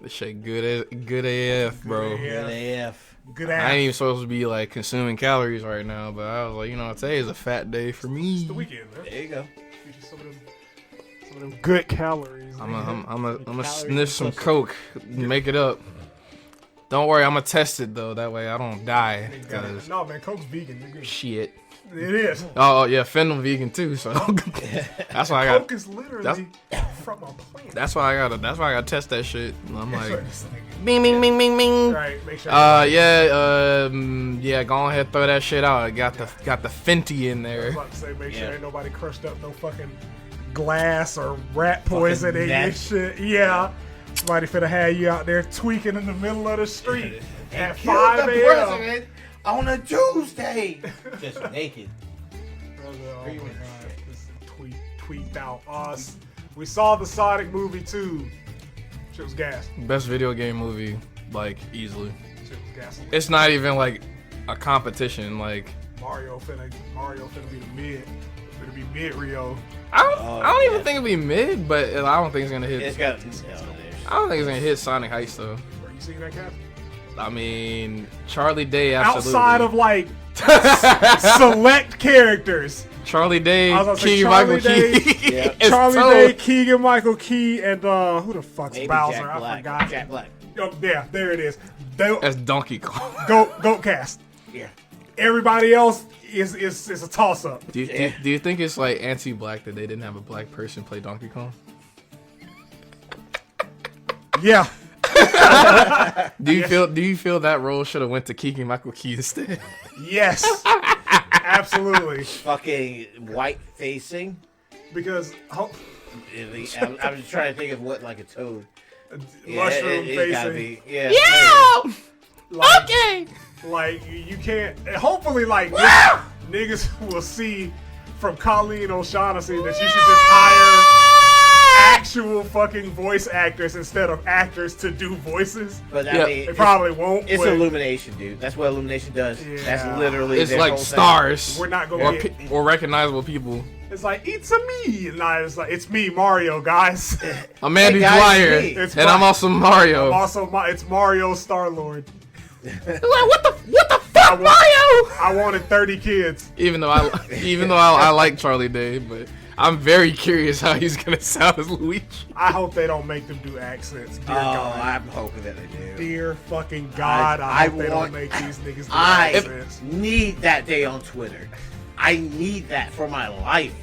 Shit, good AF, bro. Good AF. Good I ass. ain't even supposed to be like consuming calories right now, but I was like, you know, today is a fat day for me. It's the weekend, man. There you go. Some of them good calories. I'm gonna sniff some coke, make it up. Don't worry, I'm gonna test it though. That way I don't die. Cause No, man, Coke's vegan. Nigga. shit. It is. Oh yeah, Fennel vegan too. So that's why I got. Coke is literally from a plant. That's why I gotta test that shit. I'm like, It's like, bing, bing, bing, bing, bing. right, make sure. Yeah, go ahead, throw that shit out. I got the Fenty in I was there. about to say, make sure Yeah. ain't nobody crushed up no fucking glass or rat poison in your meth. shit. Yeah. Somebody finna have you out there tweaking in the middle of the street at Kill 5 the a.m. president on a Tuesday. Just naked. Oh my god, this tweaked out us. We saw the Sonic movie too. Shit was gas. Best video game movie, like easily. Shit was gas. It's not even like a competition. Like Mario finna be the mid. Finna be mid Rio. I don't even think it'll be mid, but I don't think it's gonna hit. It's got. I don't think it's gonna hit Sonic Heist though. Are you seeing that, Cap? I mean, Charlie Day absolutely. Outside of like select characters. Charlie Day, I was gonna say Keegan Charlie Michael Day, Key. Yeah. It's Charlie so- Day, Keegan Michael Key, and who the fuck's Maybe Bowser? Jack I Black. forgot. Jack Black. Oh, yeah, there it is. They, That's Donkey Kong. goat cast. Yeah. Everybody else is a toss up. Do you think it's like anti-black that they didn't have a black person play Donkey Kong? Yeah. Do you feel that role should have went to Keegan Michael Key instead? Yes. Absolutely. Fucking white facing. Because I'm just trying to think of what, like a toad. mushroom it's gotta facing. be. Yeah. Like, Okay. Like you can't. Hopefully, like niggas will see from Colleen O'Shaughnessy that you should just hire actual fucking voice actors instead of actors to do voices. But Yeah. I mean, They probably won't. it's but Illumination, dude. That's what Illumination does. Yeah. That's literally. It's their like whole thing. stars We're not gonna get. or recognizable people. It's like it's a me. Nah, it's like it's me, Mario, guys. I'm Andy Hey, guys, Dwyer, it's and me. It's I'm my- also Mario. Also, it's Mario Star-Lord. Like, what the fuck, Mario? I wanted 30 kids. Even though I like Charlie Day, but I'm very curious how he's gonna sound as Luigi. I hope they don't make them do accents. Dear Oh, God. I'm hoping that they do. Dear fucking God, I hope they don't make these niggas do I accents. need that day on Twitter. I need that for my life.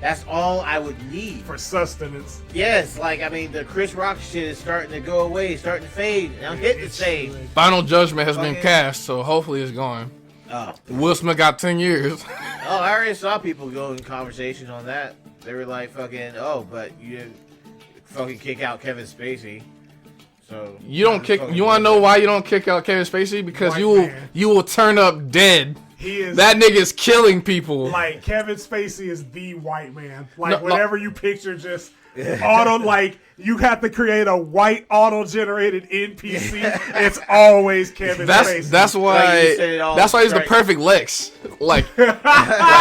That's all I would need. For sustenance. Yes, like, I mean, the Chris Rock shit is starting to go away, starting to fade. And I'm hitting the save. Final Judgment has been Okay. cast, so hopefully it's gone. Oh. Will Smith got 10 years. Oh, I already saw people go in conversations on that. They were like, fucking, oh, but you didn't fucking kick out Kevin Spacey. So You don't kick. You want to know why you don't kick out Kevin Spacey? Because White man. you will turn up dead. He is That nigga's killing people. like Kevin Spacey is the white man. Like No, whenever you picture just auto, like you have to create a white auto-generated NPC. It's always Kevin Spacey. That's Like why you said it all that's why he's the right. perfect Lex. Like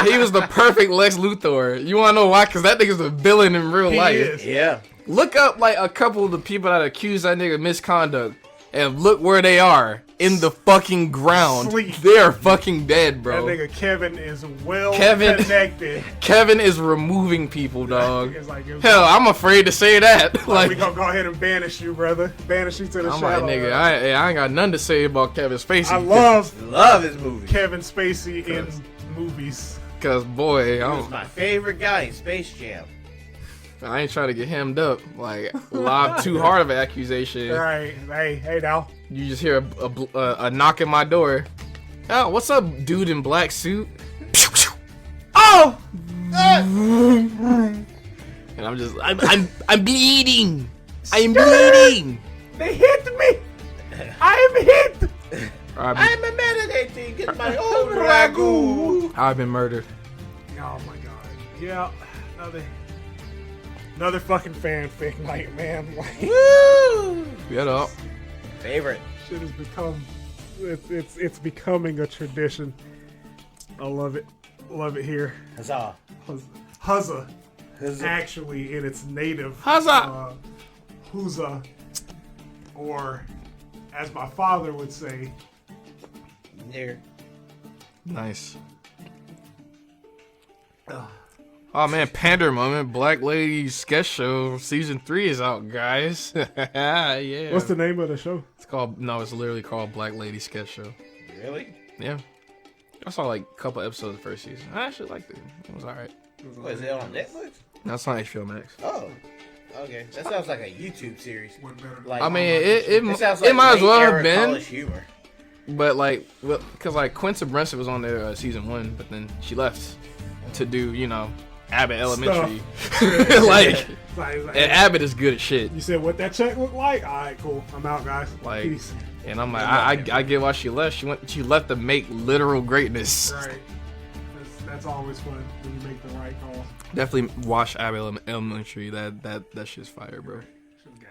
he was the perfect Lex Luthor. You want to know why? Because that nigga's a villain in real He life. is. Yeah. Look up like a couple of the people that accuse that nigga of misconduct, and look where they are in the fucking ground. Sleep. They are fucking dead, That bro. nigga Kevin is well Kevin- connected. Kevin is removing people, dog. It's like, Hell, I'm afraid to say that. we Like, gonna go ahead and banish you, brother. Banish you to the I'm like, shadow. nigga, I ain't got nothing to say about Kevin Spacey. I love Love his movie. Kevin Spacey in movies. Cause boy, He was my favorite guy in Space Jam. I ain't trying to get hemmed up. Like, lob too hard of an accusation. All right, hey now. You just hear a knock at my door. Oh, what's up, dude in black suit? Oh! And I'm bleeding. I'm bleeding. They hit me. I am hit. I'm meditating in my own ragu. I've been murdered. Oh my god. Yeah. Another fucking fanfic night, man. Like, Woo! Get up. Favorite. shit has become it's becoming a tradition. I love it. Love it here. Huzzah. Huzzah. Huzzah. Actually, in its native Huzzah. Huzzah, or as my father would say, Near. Nice. Oh man, Pander Moment, Black Lady Sketch Show Season 3 is out, guys. Yeah. What's the name of the show? It's literally called Black Lady Sketch Show. Really? Yeah. I saw like a couple episodes of the first season. I actually liked it. It was alright. What, is it on Netflix? That's on HBO Max. Oh. Okay. That sounds like a YouTube series. Like, I mean, it sounds it might as well have late-era been. college humor. But like, because like Quinta Brunson was on there season 1, but then she left to do, Abbott Elementary. And Abbott is good at shit. You said what that check looked like? All right, cool. I'm out, guys. Like, Peace. and I'm like, I get why she left. She left to make literal greatness. Right. That's always fun when you make the right call. Definitely watch Abbott Elementary. That shit's fire, bro.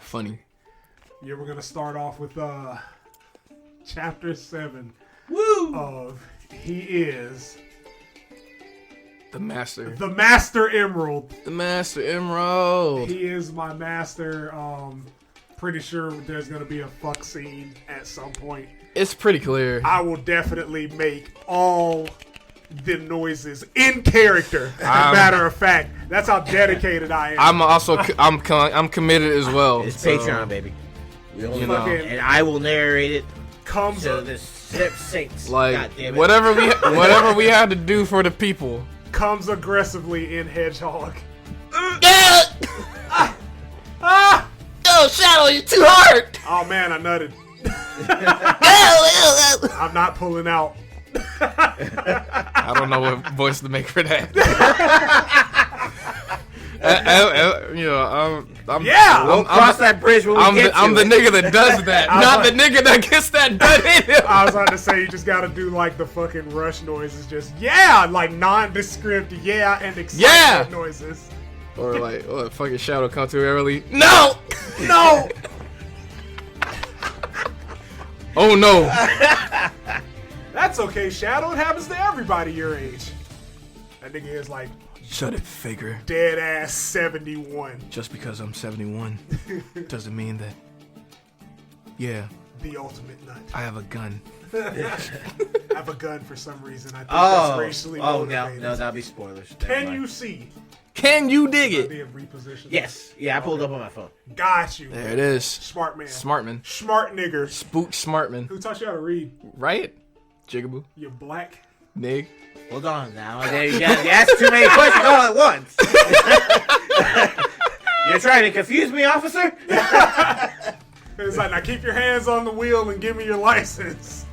Funny. Yeah, we're gonna start off with chapter 7. Woo! Of He Is The Master. the Master Emerald. The Master Emerald. He is my master. Pretty sure there's gonna be a fuck scene at some point. It's pretty clear. I will definitely make all the noises in character. As a matter of fact, that's how dedicated I am. I'm also I'm committed as well. It's so, Patreon, baby. We only know. and I will narrate it Comes so up, this ship sinks. Like God damn it. whatever we had to do for the people. comes aggressively in Hedgehog. Oh, Shadow, you're too hard. Oh man, I nutted. I'm not pulling out. I don't know what voice to make for that. We'll cross that bridge when we get to I'm the it. nigga that does that, not the nigga that gets that done in him. I was about to say you just gotta do like the fucking Rush noises, just like nondescript and excitement noises. Or like, fucking Shadow come too early. No! No! Oh no! That's okay, Shadow. It happens to everybody your age. That nigga is like Shut it, Faker. dead ass 71. Just because I'm 71 doesn't mean that. Yeah, The ultimate nut. I have a gun. I have a gun for some reason. I think that's racially motivated. no, that'll be spoilers. Can you see? Can you dig it? Being repositioned. Yes. Yeah, I pulled up on my phone. Got you. There it is. Smart man. Smartman. Smart nigger. Spook Smartman. Who taught you how to read? Right? Jigaboo. You black. Nig. Hold on now. You asked too many questions all at once. You're trying to confuse me, officer? It's like, now keep your hands on the wheel and give me your license.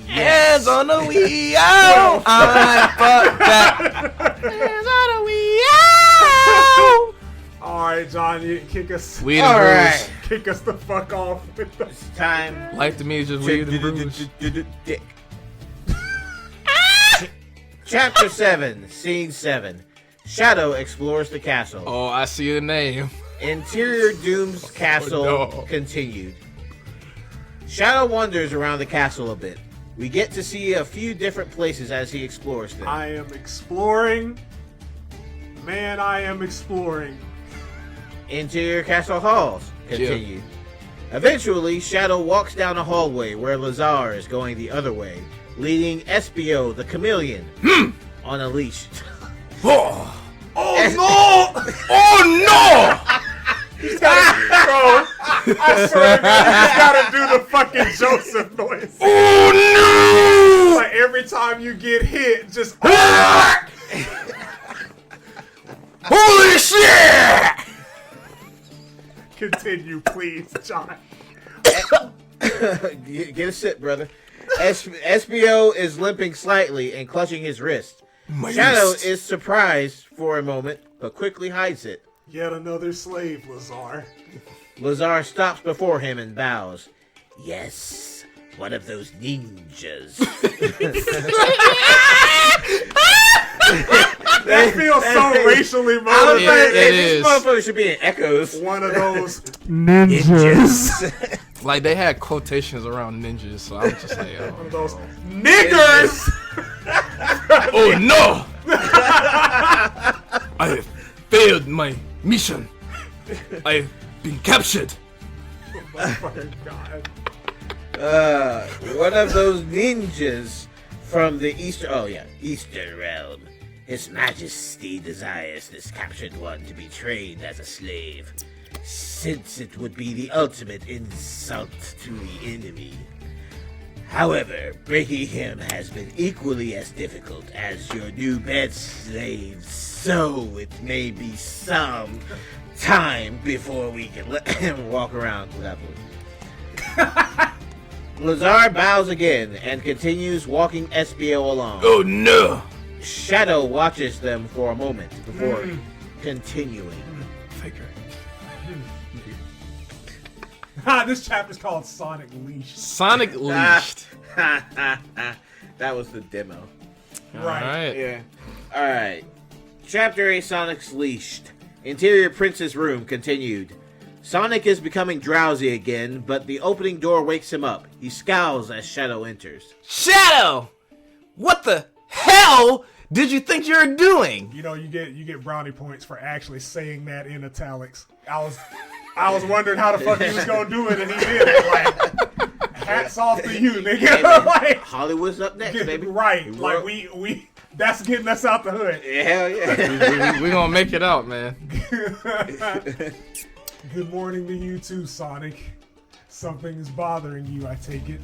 Hands on the wheel. I fuck that. Hands on the wheel. All right, John, you kick us. Weed All and right. Bruise. Kick us the fuck off. It's time. Life to me is just weed and bruise. Dick. Chapter 7, Scene 7. Shadow explores the castle. Oh, I see the name. Interior Doom's castle no. continued. Shadow wanders around the castle a bit. We get to see a few different places as he explores them. I am exploring. Man, I am exploring. Interior castle halls continued. Eventually, Shadow walks down a hallway where Lazar is going the other way, leading Espio the chameleon on a leash. Oh no! Oh no! Bro, I swear, man, you gotta do the fucking Joseph noise. Oh no! Like every time you get hit, just Holy shit! continue, please, John. Get a sip, brother. Espio is limping slightly and clutching his wrist. Shadow is surprised for a moment, but quickly hides it. Yet another slave, Lazar. Lazar stops before him and bows. Yes, one of those ninjas. That feels so racially motivated. It This is. motherfucker should be in Echoes. One of those ninjas. Like, they had quotations around ninjas, so I'm just like, One of oh, those niggers. oh no! I have failed my mission. I've been captured. Oh my God. One of those ninjas from the Eastern realm. His Majesty desires this captured one to be trained as a slave, since it would be the ultimate insult to the enemy. However, breaking him has been equally as difficult as your new bed slave, so it may be some time before we can let him walk around without voice. Lazar bows again and continues walking Espio along. Oh no! Shadow watches them for a moment before continuing. Faker. This chapter's called Sonic Leash. Sonic leashed. That was the demo. Right. Yeah. Alright. Chapter 8, Sonic's Leashed. Interior Prince's room continued. Sonic is becoming drowsy again, but the opening door wakes him up. He scowls as Shadow enters. Shadow! What the hell did you think you were doing? You know, you get brownie points for actually saying that in italics. I was wondering how the fuck he was gonna do it, and he did it. Like, hats off to you, nigga. Hey, man, Like, Hollywood's up next, baby. right? Like we that's getting us out the hood. Yeah, hell yeah. We gonna make it out, man. Good morning to you too, Sonic. Something is bothering you, I take it.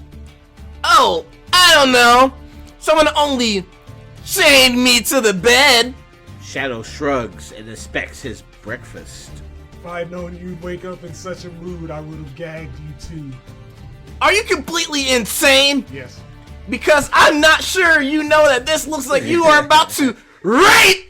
Oh, I don't know. Someone only chained me to the bed. Shadow shrugs and inspects his breakfast. If I'd known you'd wake up in such a mood, I would have gagged you too. Are you completely insane? Yes. Because I'm not sure you know that this looks like you are about to rape.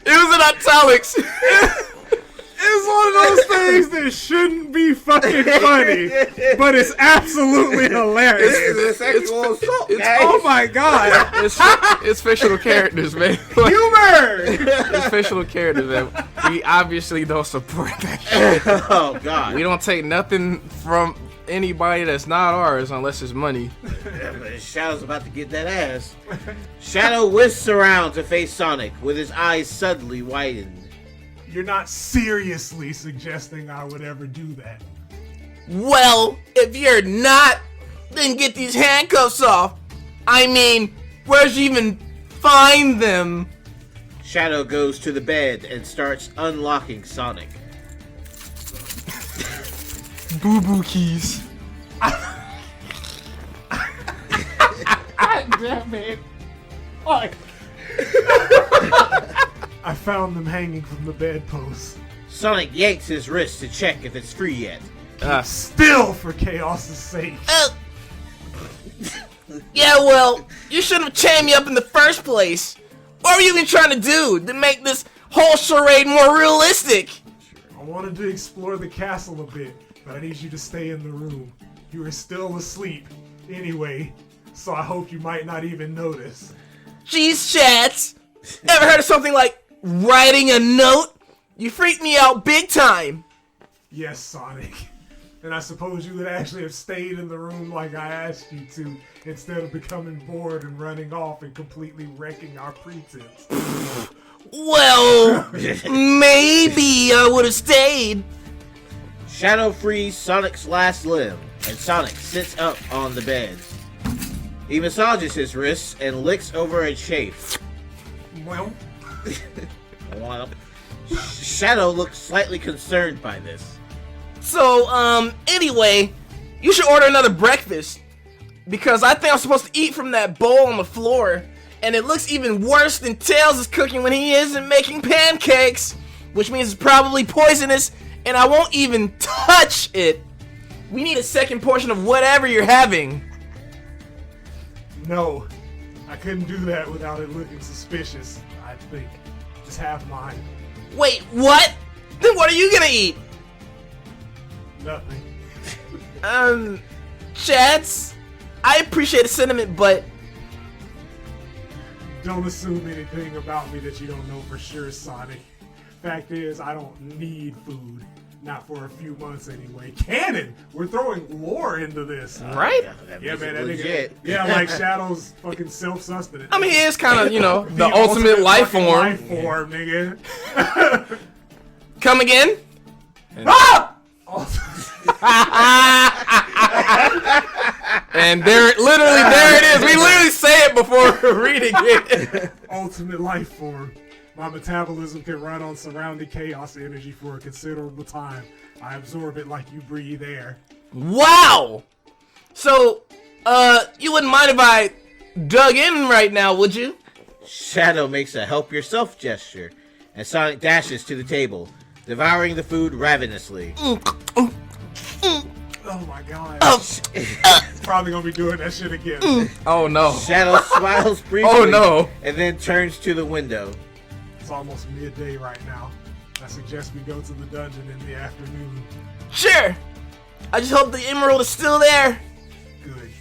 It was in italics. It's one of those things that shouldn't be fucking funny, but it's absolutely hilarious. It's sexual assault, guys. Oh my god. It's fictional characters, man. Humor! It's fictional characters, man. We obviously don't support that shit. Oh god. We don't take nothing from anybody that's not ours unless it's money. Shadow's about to get that ass. Shadow whisks around to face Sonic with his eyes suddenly widened. You're not seriously suggesting I would ever do that. Well, if you're not, then get these handcuffs off. I mean, where'd you even find them? Shadow goes to the bed and starts unlocking Sonic. Boo-boo keys. Damn it. Fuck. I found them hanging from the bedpost. Sonic yanks his wrist to check if it's free yet. Still, for Chaos's sake. Yeah, well, you should have chained me up in the first place. What were you even trying to do to make this whole charade more realistic? I wanted to explore the castle a bit, but I need you to stay in the room. You are still asleep, anyway, so I hope you might not even notice. Jeez, chats. Ever heard of something like writing a note? You freaked me out big time. Yes, Sonic. And I suppose you would actually have stayed in the room like I asked you to, instead of becoming bored and running off and completely wrecking our pretense. Well, maybe I would have stayed. Shadow frees Sonic's last limb, and Sonic sits up on the bed. He massages his wrists and licks over a chafe. Well, Shadow looks slightly concerned by this. So, anyway, you should order another breakfast. Because I think I'm supposed to eat from that bowl on the floor. And it looks even worse than Tails is cooking when he isn't making pancakes. Which means it's probably poisonous and I won't even touch it. We need a second portion of whatever you're having. No, I couldn't do that without it looking suspicious, I think. Just have mine. Wait, what? Then what are you gonna eat? Nothing. Chats, I appreciate the sentiment, but Don't assume anything about me that you don't know for sure, Sonic. Fact is, I don't need food. Not for a few months anyway. Canon! We're throwing lore into this. right? Yeah, man, that legit. nigga. Yeah, like Shadow's fucking self-sustenance. I mean, it is kind of, the ultimate life fucking form. Life form, nigga. Come again? Ah! And there it is. We literally say it before reading it. Ultimate life form. My metabolism can run on surrounding chaos energy for a considerable time. I absorb it like you breathe air. Wow. So, you wouldn't mind if I dug in right now, would you? Shadow makes a help yourself gesture, and Sonic dashes to the table, devouring the food ravenously. Oh my god. Probably gonna be doing that shit again. Oh no. Shadow smiles briefly, Oh no. and then turns to the window. It's almost midday right now. I suggest we go to the dungeon in the afternoon. Sure. I just hope the emerald is still there. Good.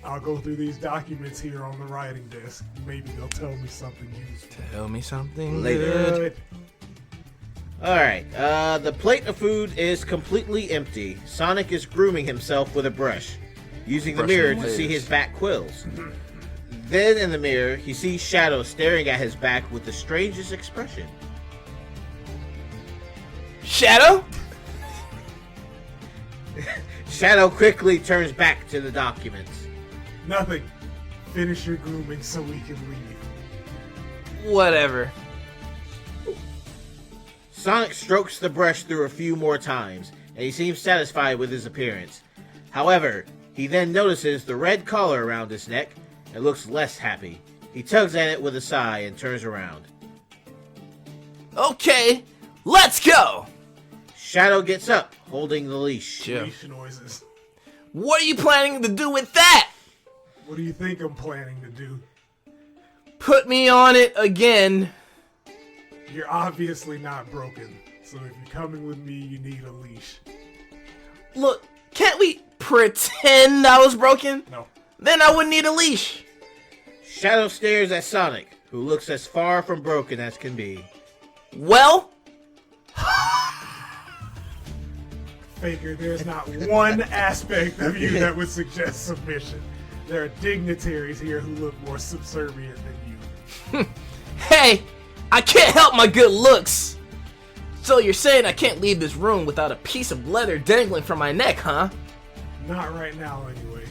I'll go through these documents here on the writing desk. Maybe they'll tell me something useful. Tell me something Later. good. Alright, the plate of food is completely empty. Sonic is grooming himself with a brush, using the Brushing mirror to waves. see his back quills. Then in the mirror, he sees Shadow staring at his back with the strangest expression. Shadow? Shadow quickly turns back to the documents. Nothing. Finish your grooming so we can leave. Whatever. Sonic strokes the brush through a few more times, and he seems satisfied with his appearance. However, he then notices the red collar around his neck and looks less happy. He tugs at it with a sigh and turns around. Okay, let's go. Shadow gets up, holding the leash. Chill. Leash noises. What are you planning to do with that? What do you think I'm planning to do? Put me on it again. You're obviously not broken, so if you're coming with me, you need a leash. Look, can't we pretend I was broken? No. Then I wouldn't need a leash. Shadow stares at Sonic, who looks as far from broken as can be. Well, Faker, there's not one aspect of you that would suggest submission. There are dignitaries here who look more subservient than you. hey, I can't help my good looks. So you're saying I can't leave this room without a piece of leather dangling from my neck, huh? Not right now, anyway.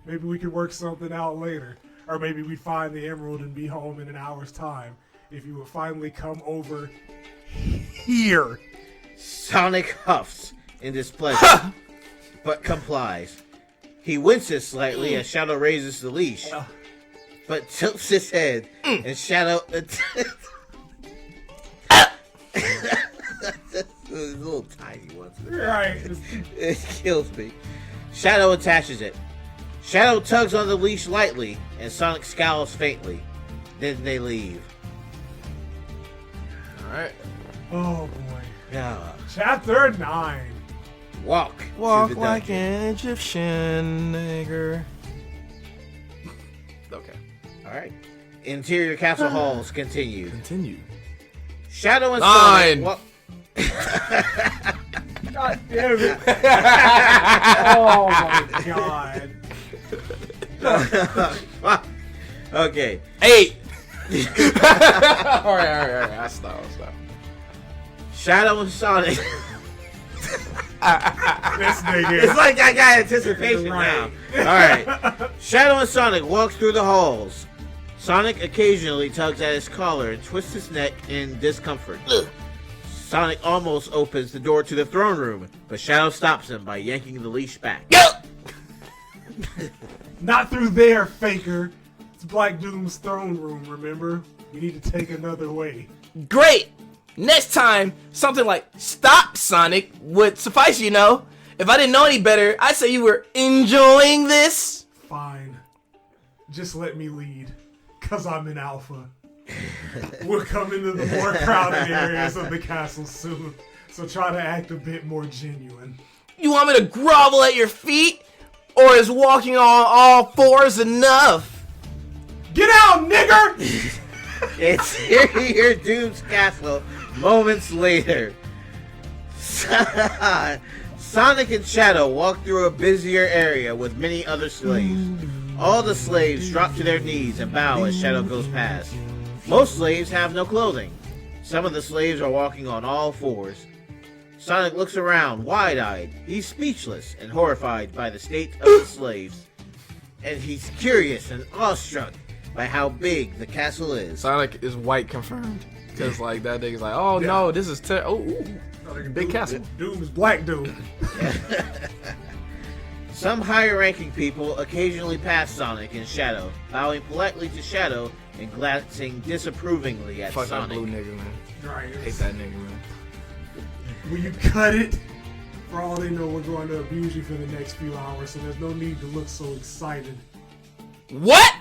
Maybe we could work something out later. Or maybe we'd find the emerald and be home in an hour's time. If you would finally come over here. Sonic huffs in displeasure, but complies. He winces slightly as Shadow raises the leash, but tilts his head, and Shadow... little tiny ones. Right. It kills me. Shadow attaches it. Shadow tugs on the leash lightly, and Sonic scowls faintly. Then they leave. Alright. Oh boy. Yeah. Chapter 9. Walk Walk to the like dungeon. an Egyptian nigger. Okay. Alright. Interior castle halls continue. Continue. Shadow and 9. Sonic walk... God damn it. Oh my god. Okay. 8. Alright. I stop. Shadow and Sonic. This nigga. It's like I got anticipation Right. now. Alright. Shadow and Sonic walk through the halls. Sonic occasionally tugs at his collar and twists his neck in discomfort. Sonic almost opens the door to the throne room, but Shadow stops him by yanking the leash back. Not through there, Faker. It's Black Doom's throne room, remember? You need to take another way. Great. Next time, something like "Stop, Sonic" would suffice, you know. If I didn't know any better, I'd say you were enjoying this. Fine. Just let me lead, cause I'm an alpha. We'll come into the more crowded areas of the castle soon, so try to act a bit more genuine. You want me to grovel at your feet? Or is walking on all fours enough? Get out, nigger! It's here, Doom's castle. Moments later, Sonic and Shadow walk through a busier area with many other slaves. All the slaves drop to their knees and bow as Shadow goes past. Most slaves have no clothing. Some of the slaves are walking on all fours. Sonic looks around, wide-eyed. He's speechless and horrified by the state of the slaves. And he's curious and awestruck by how big the castle is. Sonic is white confirmed. Because, like, that nigga's like, oh, no, this is big castle. Doom is Black Doom. Some higher-ranking people occasionally pass Sonic and Shadow, bowing politely to Shadow and glancing disapprovingly at Fuck Sonic. that blue nigga, man. Right. Hate that nigga, man. Will you cut it? For all they know, we're going to abuse you for the next few hours, so there's no need to look so excited. What?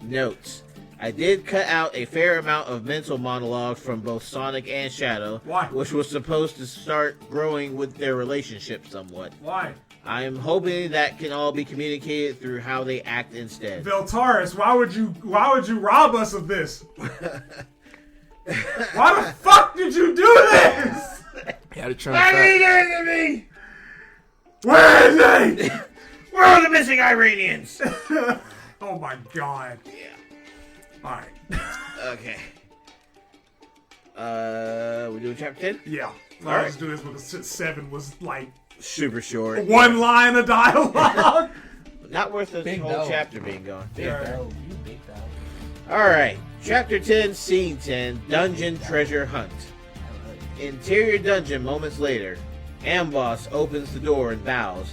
Notes. I did cut out a fair amount of mental monologues from both Sonic and Shadow, Why? which was supposed to start growing with their relationship somewhat. Why? I am hoping that can all be communicated through how they act instead. ZELTARIS, why would you rob us of this? Why the fuck did you do this? He had to trim fat. me! Where is he? Where are the missing Iranians? Oh my god. Yeah. Alright. Okay. We doing chapter 10? Yeah. Alright. Let's do this because 7 was like Super short. one line of dialogue. Not worth this Big whole dog. chapter being gone. Big dog. You big dog. Alright. Chapter 10, Scene 10, Dungeon Treasure Hunt. Interior dungeon moments later. Amboss opens the door and bows.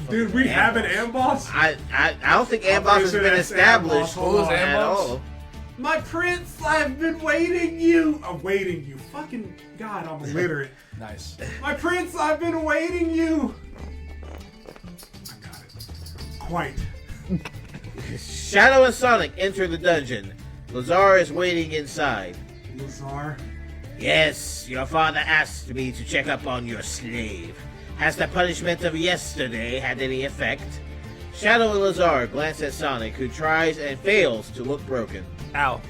Dude, we have an amboss? I don't think Amboss has been established Hold on. at all. My prince, I've been waiting you. Awaiting you. Fucking God, I'm illiterate. Nice. My prince, I've been awaiting you. I got it. Quite. Shadow and Sonic enter the dungeon. Lazar is waiting inside. Lazar? Yes, your father asked me to check up on your slave. Has the punishment of yesterday had any effect? Shadow and Lazar glance at Sonic, who tries and fails to look broken. Ow.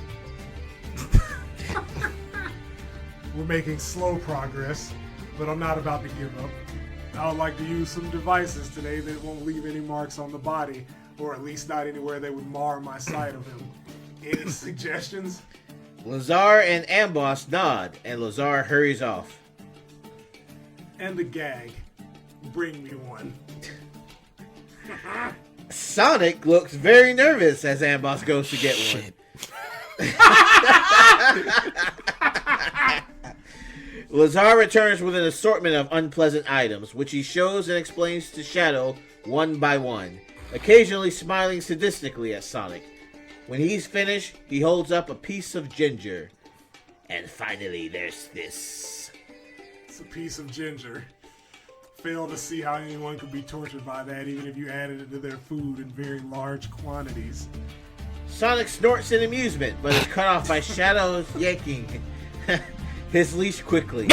We're making slow progress, but I'm not about to give up. I would like to use some devices today that won't leave any marks on the body, or at least not anywhere that would mar my sight of him. Any suggestions? Lazar and Amboss nod, and Lazar hurries off. And the gag. Bring me one. Sonic looks very nervous as Amboss goes to get one. Lazar returns with an assortment of unpleasant items, which he shows and explains to Shadow one by one, occasionally smiling sadistically at Sonic. When he's finished, he holds up a piece of ginger. And finally, there's this. It's a piece of ginger. Fail to see how anyone could be tortured by that, even if you added it to their food in very large quantities. Sonic snorts in amusement, but is cut off by Shadow's yanking his leash quickly.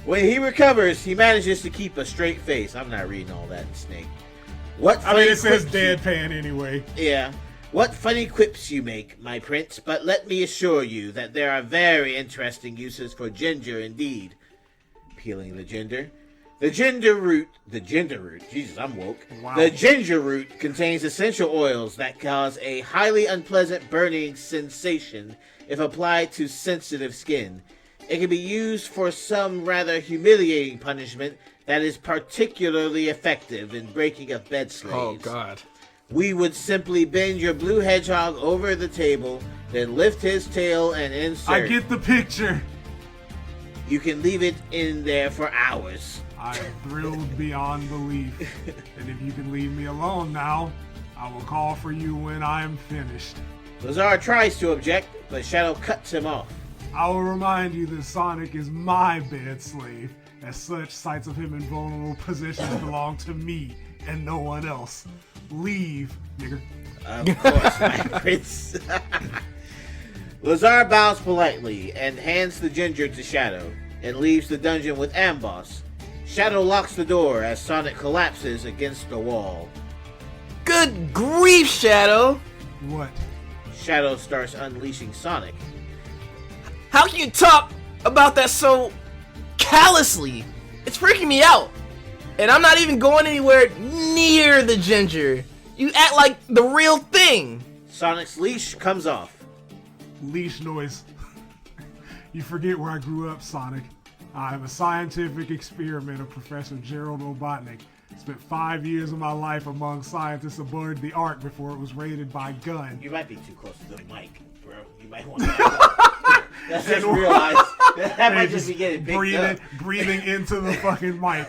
When he recovers, he manages to keep a straight face. I'm not reading all that, Snake. What I mean, it funny says quips you- deadpan anyway. Yeah. What funny quips you make, my prince, but let me assure you that there are very interesting uses for ginger indeed. Peeling the ginger. The ginger root, Jesus, I'm woke. Wow. The ginger root contains essential oils that cause a highly unpleasant burning sensation if applied to sensitive skin. It can be used for some rather humiliating punishment that is particularly effective in breaking up bed slaves. Oh, God. We would simply bend your blue hedgehog over the table, then lift his tail and insert. I get the picture. You can leave it in there for hours. I am thrilled beyond belief. And if you can leave me alone now, I will call for you when I am finished. Lazar tries to object, but Shadow cuts him off. I will remind you that Sonic is my bed slave. As such, sights of him in vulnerable positions belong to me and no one else. Leave, nigger. Of course, my prince. Lazar bows politely and hands the ginger to Shadow and leaves the dungeon with Amboss. Shadow locks the door as Sonic collapses against the wall. Good grief, Shadow! What? Shadow starts unleashing Sonic. How can you talk about that so callously? It's freaking me out. And I'm not even going anywhere near the ginger. You act like the real thing. Sonic's leash comes off. Leash noise. You forget where I grew up, Sonic. I am a scientific experiment of Professor Gerald Robotnik. Spent 5 years of my life among scientists aboard the Ark before it was raided by gun. You might be too close to the mic, bro. You might want to... I just realized that might just be getting picked up. Breathing into the fucking mic.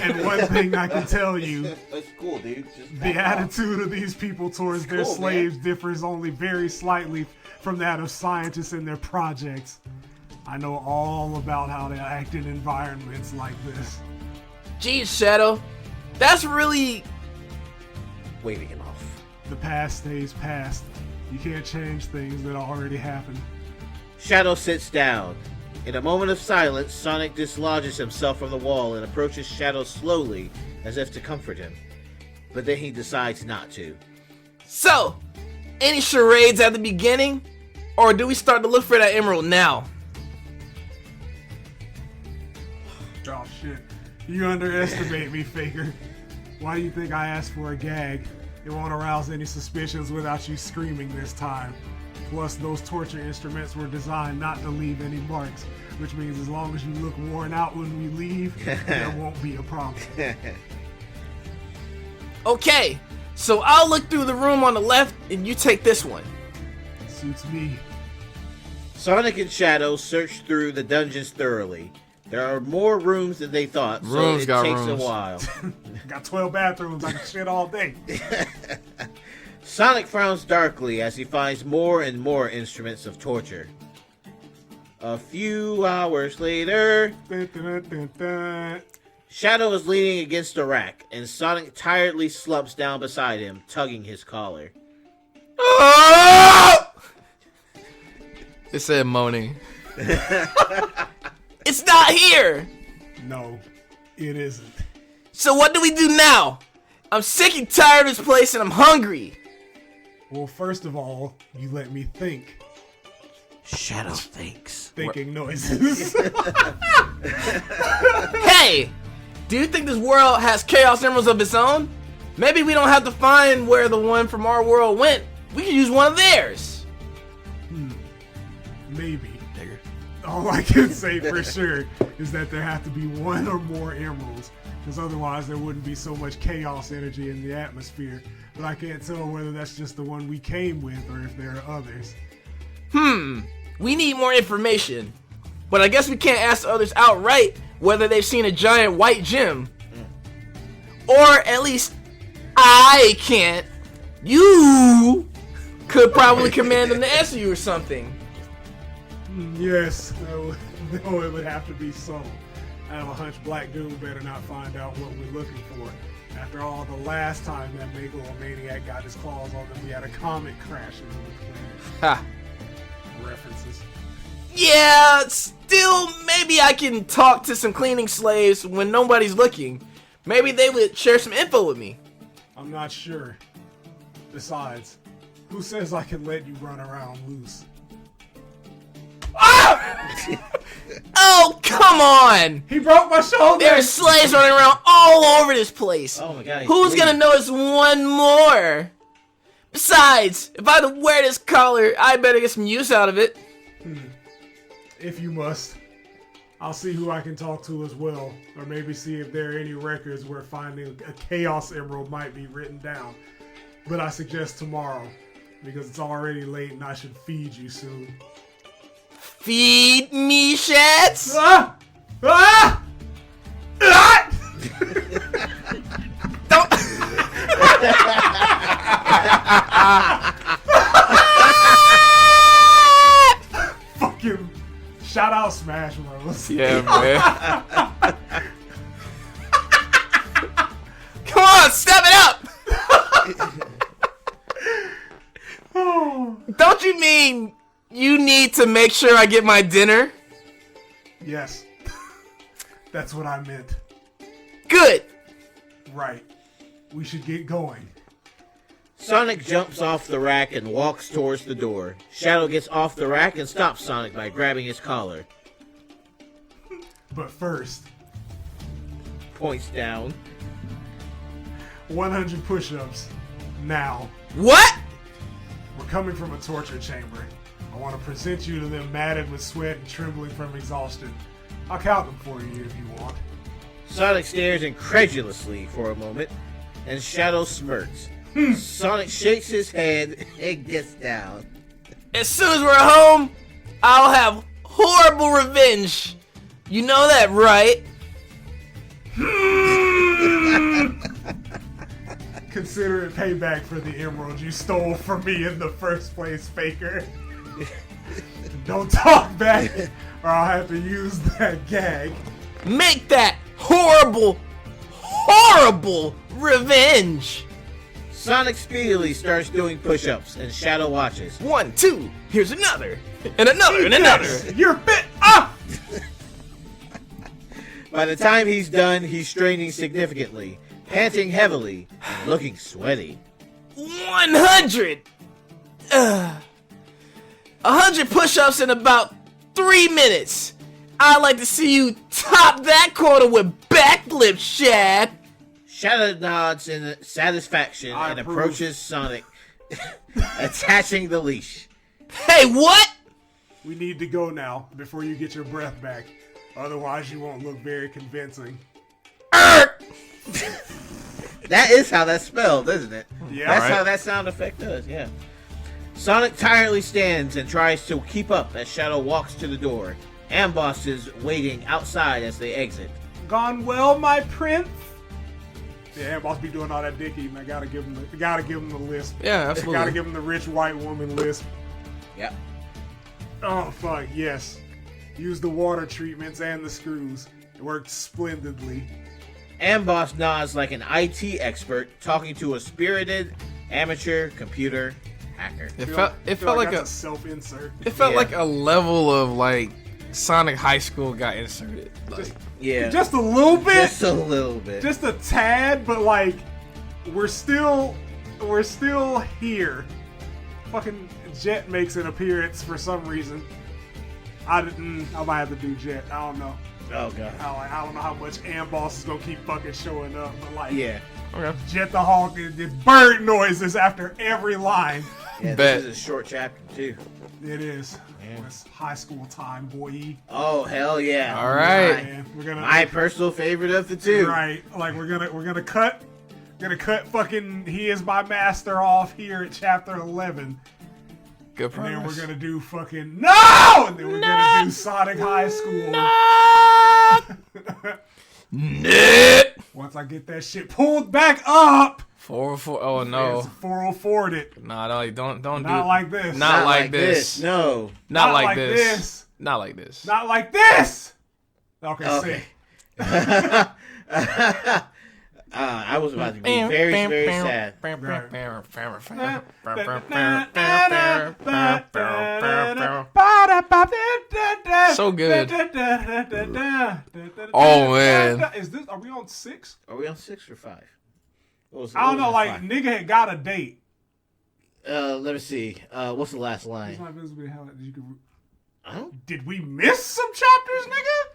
And one thing I can tell you, that's cool, dude. The attitude of these people towards their slaves differs only very slightly from that of scientists and their projects. I know all about how they act in environments like this. Geez, Shadow, that's really... waving him off. The past stays past. You can't change things that already happened. Shadow sits down. In a moment of silence, Sonic dislodges himself from the wall and approaches Shadow slowly, as if to comfort him. But then he decides not to. So, any charades at the beginning? Or do we start to look for that emerald now? Oh shit. You underestimate me, Faker. Why do you think I asked for a gag? It won't arouse any suspicions without you screaming this time. Plus, those torture instruments were designed not to leave any marks, which means as long as you look worn out when we leave, there won't be a problem. Okay, so I'll look through the room on the left and you take this one. Suits me. Sonic and Shadow search through the dungeons thoroughly. There are more rooms than they thought, so it takes a while. Got 12 bathrooms, I can shit all day. Sonic frowns darkly as he finds more and more instruments of torture. A few hours later, Shadow is leaning against a rack, and Sonic tiredly slumps down beside him, tugging his collar. It said moaning. It's not here! No, it isn't. So what do we do now? I'm sick and tired of this place and I'm hungry. Well, first of all, you let me think. Shadow thinks. Thinking noises. Hey! Do you think this world has Chaos Emeralds of its own? Maybe we don't have to find where the one from our world went. We can use one of theirs. Maybe. All I can say for sure is that there have to be one or more emeralds, because otherwise there wouldn't be so much chaos energy in the atmosphere. But I can't tell whether that's just the one we came with or if there are others. We need more information. But I guess we can't ask the others outright whether they've seen a giant white gem. Or at least I can't. You could probably command them to answer you or something. Yes, no, it would have to be so. I have a hunch Black Doom better not find out what we're looking for. After all, the last time that megalomaniac got his claws on them, we had a comet crash into the planet. Ha. References. Yeah, still, maybe I can talk to some cleaning slaves when nobody's looking. Maybe they would share some info with me. I'm not sure. Besides, who says I can let you run around loose? Oh, come on! He broke my shoulder! There are slaves running around all over this place. Oh my god. Who's gonna notice one more? Besides, if I had to wear this collar, I better get some use out of it. If you must. I'll see who I can talk to as well, or maybe see if there are any records where finding a Chaos Emerald might be written down. But I suggest tomorrow, because it's already late and I should feed you soon. Feed me, Shats! Ah! Ah! Ah! Don't... Fucking shout out Smash Bros. Yeah, man. Come on, step it up. Don't you mean you need to make sure I get my dinner? Yes. That's what I meant. Good. Right. We should get going. Sonic jumps off the rack and walks towards the door. Shadow gets off the rack and stops Sonic by grabbing his collar. But first, Points down. 100 push-ups. Now. What? We're coming from a torture chamber. I want to present you to them matted with sweat and trembling from exhaustion. I'll count them for you if you want. Sonic stares incredulously for a moment, and Shadow smirks. Sonic shakes his head and gets down. As soon as we're home, I'll have horrible revenge. You know that, right? Consider it payback for the emerald you stole from me in the first place, Faker. Don't talk back, or I'll have to use that gag. Make that horrible, horrible revenge. Sonic speedily starts doing push-ups, and Shadow watches. 1, 2, here's another, and another, and another. Yes, you're bit up! By the time he's done, he's straining significantly, panting heavily, and looking sweaty. 100. 100 push-ups in about 3 minutes. I'd like to see you top that quota with backflip, Shad. Shadow nods in satisfaction I and approve. approaches Sonic, attaching the leash. Hey, what? We need to go now, before you get your breath back. Otherwise, you won't look very convincing. That is how that's spelled, isn't it? Yeah. That's Alright. how that sound effect does, yeah. Sonic tiredly stands and tries to keep up as Shadow walks to the door. Amboss is waiting outside as they exit. Gone well, my prince? Yeah, boss be doing all that dick eating. I gotta give him the lisp. Yeah, absolutely. Gotta give him the rich white woman lisp. Yep. Oh fuck, yes. Use the water treatments and the screws. It worked splendidly. Amboss nods like an IT expert talking to a spirited amateur computer hacker. It felt like that's a self-insert. it felt Yeah. like a level of like Sonic High School got inserted. Like, Yeah. Just a little bit. Just a little bit. Just a tad, but like we're still here. Fucking Jet makes an appearance for some reason. I might have to do Jet. I don't know. Oh god. I don't know how much Amboss is gonna keep fucking showing up, but like Yeah. okay. Jet the Hawk did bird noises after every line. Yeah, Bet. this is a short chapter too. It is. Yeah. It's high school time, boy. Oh hell yeah. All right. Man, we're gonna My personal favorite of the two. right. Like we're gonna cut fucking He Is My Master off here at chapter 11. Good And then progress. we're gonna do fucking no! And then we're gonna do Sonic High School. Nip. Once I get that shit pulled back up, 404. Oh no. it's 404'd it. Nah, don't do. Not like this. Not like this. No. Not like this. Not like this. Not like this. Okay, Okay. sick. I was about to be very, very sad. So good. Oh, man. Is this? Are we on 6? Are we on 6 or 5? I don't know. Like nigga had got a date. Let me see. What's the last It's line? not visible how you could. Oh, Did we miss some chapters, nigga?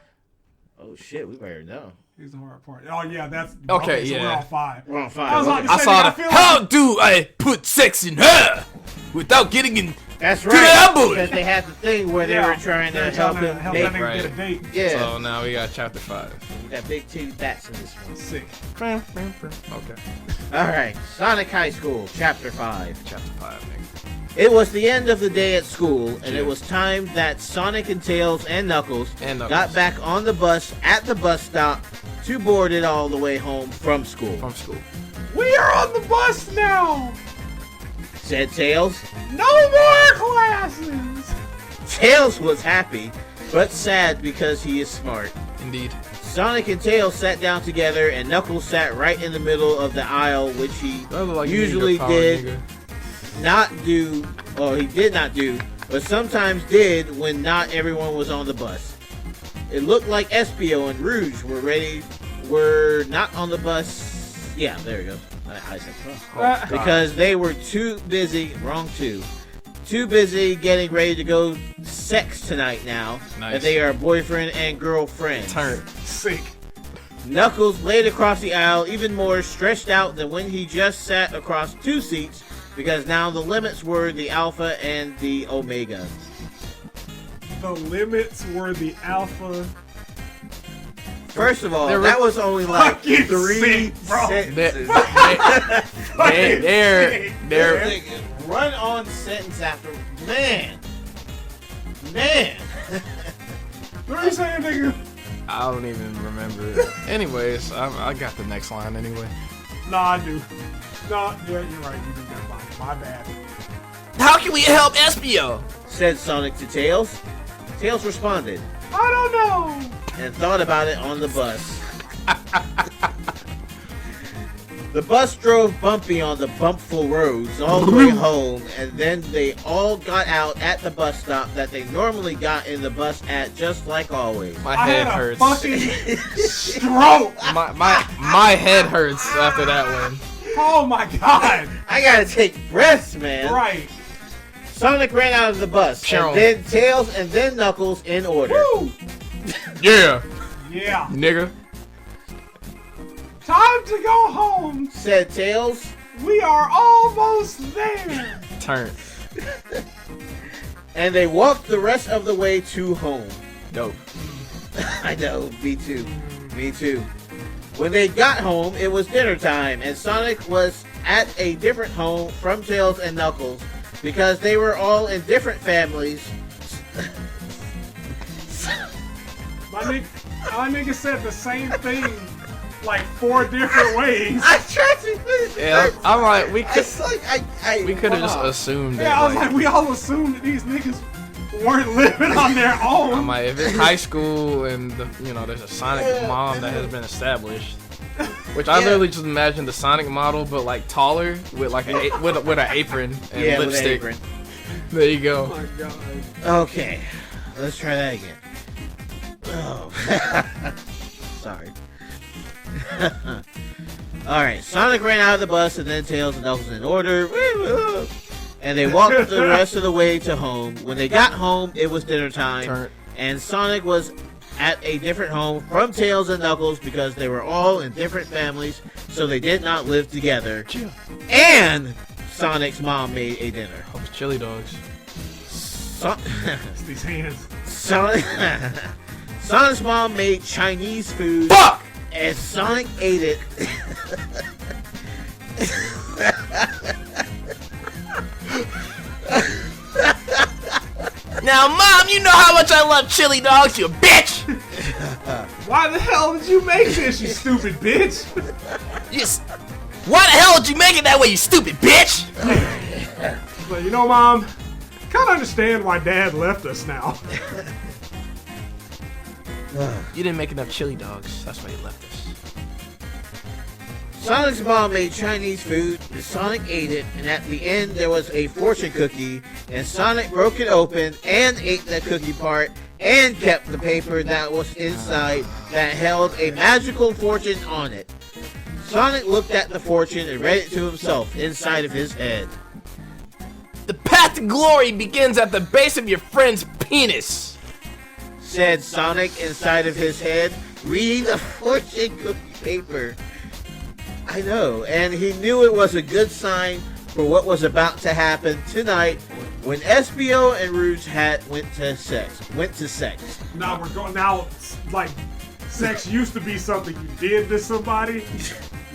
oh shit, we better know. Here's the hard part. Oh yeah, that's Okay, So we're yeah. on 5. We're on 5. I was like, I saw I the. feel How like- do I put sex in her without getting in? That's the right. ambush. Because they had the thing where they were trying to help him help make. that nigga Right. get a date. Yeah. So now we got chapter 5. We got big two bats in this one. Sick. Okay. All right, Sonic High School, Chapter 5. Chapter 5, nigga. It was the end of the day at school, and Yeah. it was time that Sonic and Tails and Knuckles, And Knuckles. got back on the bus at the bus stop to board it all the way home from school. From school. We are on the bus now. said Tails. No more classes! Tails was happy, but sad because he is smart. Indeed. Sonic and Tails sat down together, and Knuckles sat right in the middle of the aisle, which he usually did not do, or he did not do, but sometimes did when not everyone was on the bus. It looked like Espio and Rouge were not on the bus. Yeah, there we go. I said because they were too busy. Too busy getting ready to go sex tonight now. Nice. That they are boyfriend and girlfriend. Turn. Sick. Knuckles laid across the aisle, even more stretched out than when he just sat across 2 seats, because now the limits were the Alpha and the Omega. The limits were the Alpha. First of all, that was only like 3 sick, bro. sentences. They're Run-on sentence after... Man. 3 saying, nigga? I don't even remember. Anyways, I got the next line anyway. Nah, I do. Nah, yeah, you're right. You do that. My bad. How can we help Espio? Said Sonic to Tails. Tails responded I don't know. and thought about it on the bus. The bus drove bumpy on the bumpful roads all the way home, and then they all got out at the bus stop that they normally got in the bus at, just like always. My I head had a hurts. fucking stroke. My head hurts after that one. Oh my god. I gotta take breaths, man. Right. Sonic ran out of the bus, Cheryl. and then Tails, and then Knuckles in order. Woo. Yeah, Yeah. nigga. Time to go home. Said Tails. We are almost there. Turn. And they walked the rest of the way to home. Dope. I know, me too. Me too. When they got home, it was dinner time, and Sonic was at a different home from Tails and Knuckles because they were all in different families. My nigga said the same thing like 4 different ways. I tried to finish it. Yeah, I'm like, we could It's like have just assumed Yeah, I was like, we all assumed that these niggas weren't living on their own. I'm like, if it's high school and there's a Sonic mom that has been established, which I literally just imagine the Sonic model, but like taller with like with an apron and Yeah, with an lipstick. apron. There you go. Oh my god. Okay, let's try that again. Oh, sorry. Alright, Sonic ran out of the bus, and then Tails and Knuckles in order. And they walked the rest of the way to home. When they got home, it was dinner time. Turn. And Sonic was at a different home from Tails and Knuckles because they were all in different families, so they did not live together. And Sonic's mom made a dinner. Oh, it's chili dogs. It's these hands. Sonic's mom made Chinese food. Fuck! And Sonic ate it. Now, Mom, you know how much I love chili dogs, you bitch! Why the hell did you make this, you stupid bitch? Why the hell did you make it that way, you stupid bitch? But you know, Mom, kind of understand why Dad left us now. You didn't make enough chili dogs. That's why you left us. Sonic's mom made Chinese food, and Sonic ate it, and at the end there was a fortune cookie, and Sonic broke it open and ate the cookie part and kept the paper that was inside that held a magical fortune on it. Sonic looked at the fortune and read it to himself inside of his head. The path to glory begins at the base of your friend's penis. Said Sonic inside of his head, reading the fortune cookie paper. I know, and he knew it was a good sign for what was about to happen tonight when Espio and Rouge went to sex. Now we're going now. Like, sex used to be something you did to somebody.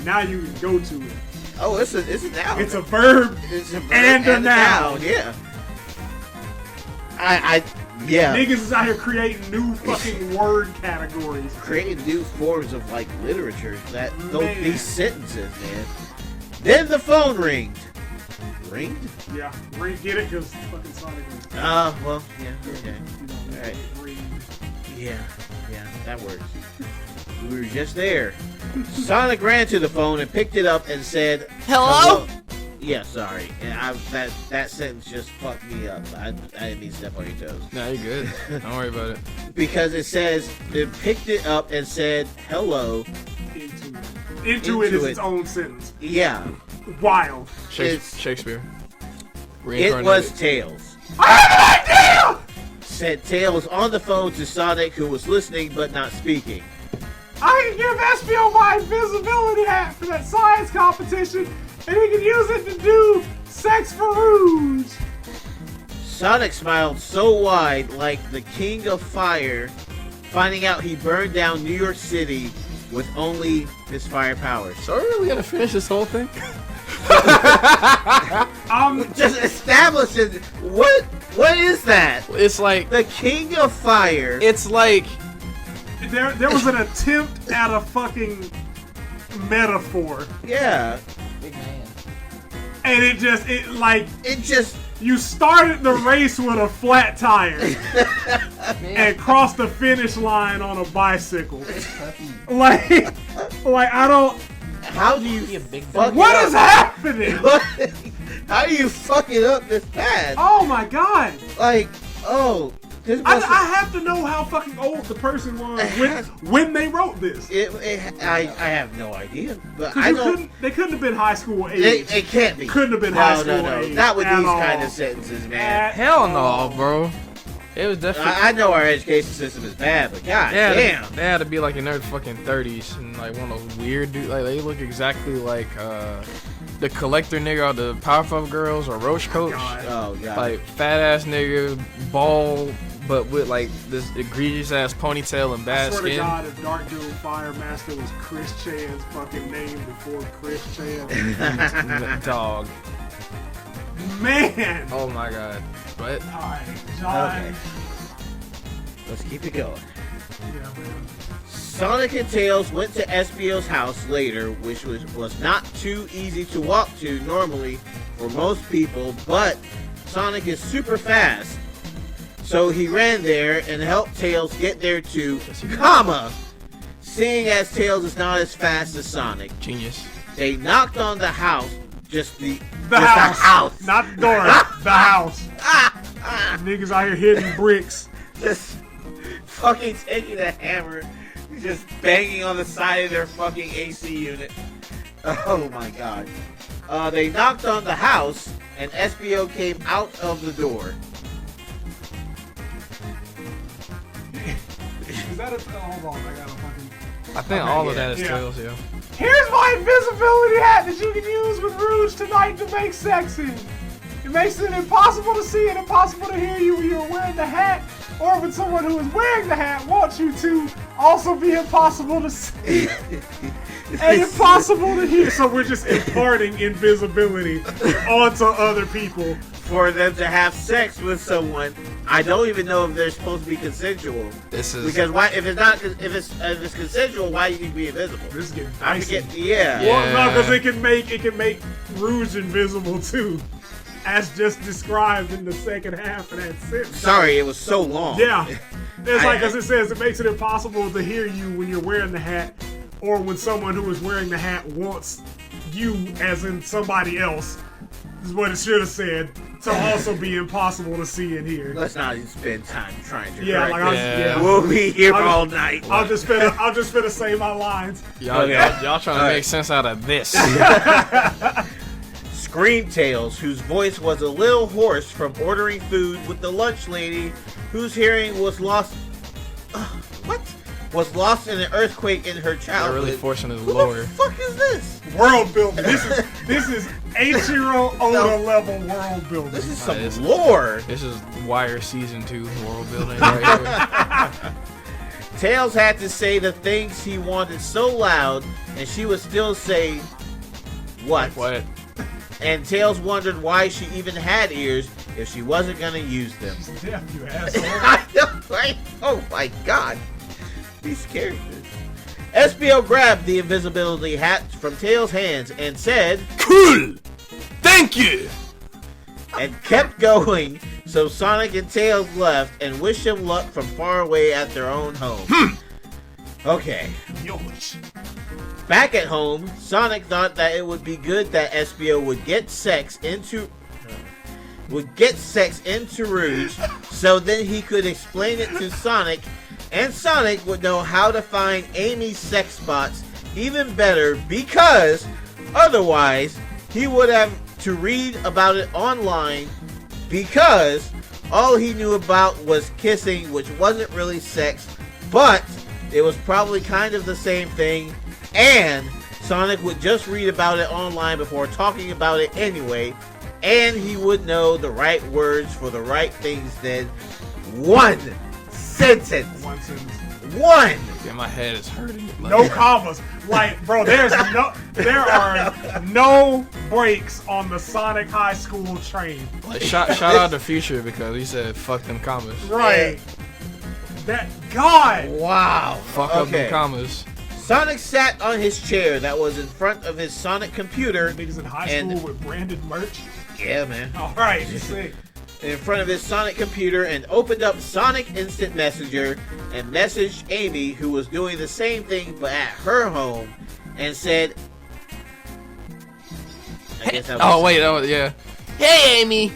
Now you can go to it. Oh, it's a noun. It's a verb. It's a verb and a noun. Yeah. Yeah. Niggas is out here creating new fucking word categories. Creating new forms of like literature that Man. these sentences, man. Then the phone ringed. Ringed? Yeah, get it? Because fucking Sonic was... Well, yeah, okay. Alright. Yeah, that works. We were just there. Sonic ran to the phone and picked it up and said, Hello? Yeah, sorry. And that sentence just fucked me up. I didn't mean to step on your toes. Nah, you're good. Don't worry about it. Because it picked it up and said, hello. Into it is its own sentence. Yeah. Wild. Shakespeare. It was Tails. I have an idea! Said Tails on the phone to Sonic, who was listening but not speaking. I can give Espio my invisibility hat for that science competition, and he can use it to do sex for Rouge. Sonic smiled so wide, like the king of fire, finding out he burned down New York City with only his fire powers. So are we really gonna finish this whole thing? Just establishing what is that? It's like The king of fire. it's like There was an attempt at a fucking metaphor, Yeah. big man. and it just you started the race with a flat tire and crossed the finish line on a bicycle. like I don't. How do you fuck What it is up? happening? How do you fuck it up this bad? Oh my god! This I have to know how fucking old the person was when they wrote this. I have no idea, but 'Cause I don't. They couldn't have been high school age. It can't be. Couldn't have been high school No. age. Not with at these all. kind of sentences, man. Hell no, bro. It was definitely. I know our education system is bad, but god damn. They had to be like in their fucking 30s and like one of those weird dudes. Like they look exactly like the collector nigga or the Powerpuff Girls or Roach Coach. Oh god. Like fat ass nigga, bald, but with like this egregious ass ponytail and I bad swear to skin. God, if DARKDOOMFIREMASTER was Chris Chan's fucking name before Chris Chan. Dog. Man! Oh my god. But Alright, John. Okay. Let's keep it going. Yeah, man. Sonic and Tails went to Espio's house later, which was not too easy to walk to normally for most people, but Sonic is super fast. So he ran there and helped Tails get there too, seeing as Tails is not as fast as Sonic. genius. They knocked on the house, just the house. Not the door. The house. Niggas out here hitting bricks. Just fucking taking a hammer, just banging on the side of their fucking AC unit. Oh my god. They knocked on the house, and Espio came out of the door. Is that a... hold on, I gotta fucking... I think all of that is Tails, yeah. Here's my invisibility hat that you can use with Rouge tonight to make sex in. It makes it impossible to see and impossible to hear you when you're wearing the hat, or when someone who is wearing the hat wants you to also be impossible to see and impossible to hear. So we're just imparting invisibility onto other people. For them to have sex with someone, I don't even know if they're supposed to be consensual. This is Because why? If it's consensual, why you be invisible? This is getting I dicey. forget. Yeah. Yeah. Well, no, because it can make Rouge invisible too, as just described in the second half of that sentence. Sorry, it was so long. Yeah, it's like as it says, it makes it impossible to hear you when you're wearing the hat, or when someone who is wearing the hat wants you, as in somebody else. Is what it should have said. To also be impossible to see and hear. Let's not even spend time trying to. Yeah, correct like it. Yeah. We'll be here all night. I'll just finna say my lines. y'all trying to make sense out of this. Scream Tails, whose voice was a little hoarse from ordering food with the lunch lady, whose hearing was lost. Was lost in an earthquake in her They're childhood. really forcing his Who lower. the fuck is this? World building. This is Eiichiro Oda level world building. This is Nice. some lore. This is Wire Season 2 world building right here. Tails had to say the things he wanted so loud, and she would still say, "What?" What? And Tails wondered why she even had ears if she wasn't gonna use them. Damn you asshole. I know, right? Oh my god. These characters. Espio grabbed the invisibility hat from Tails' hands and said, Cool! Thank you! and kept going, so Sonic and Tails left and wished him luck from far away at their own home. Okay. Back at home, Sonic thought that it would be good that Espio would get sex into Rouge, so then he could explain it to Sonic, and Sonic would know how to find Amy's sex spots even better, because otherwise he would have to read about it online, because all he knew about was kissing, which wasn't really sex, but it was probably kind of the same thing, and Sonic would just read about it online before talking about it anyway, and he would know the right words for the right things then. One sentence. One. Yeah, my head is hurting. No commas. Like, bro, there are no breaks on the Sonic High School train. Like, shout out to Future because he said fuck them commas. Right. That God. Wow. Fuck up them commas. Sonic sat on his chair that was in front of his Sonic computer. Niggas in high school with branded merch. Yeah, man. All right, you see. In front of his Sonic computer and opened up Sonic Instant Messenger and messaged Amy, who was doing the same thing but at her home, and said, yeah. Hey, Amy.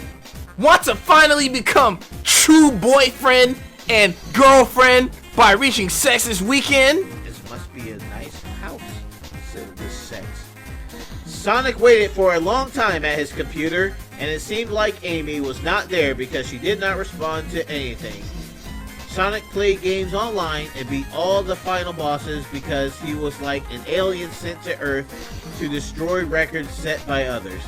Want to finally become true boyfriend and girlfriend by reaching sex this weekend? This must be a nice house, said this sex. Sonic waited for a long time at his computer, and it seemed like Amy was not there because she did not respond to anything. Sonic played games online and beat all the final bosses because he was like an alien sent to Earth to destroy records set by others.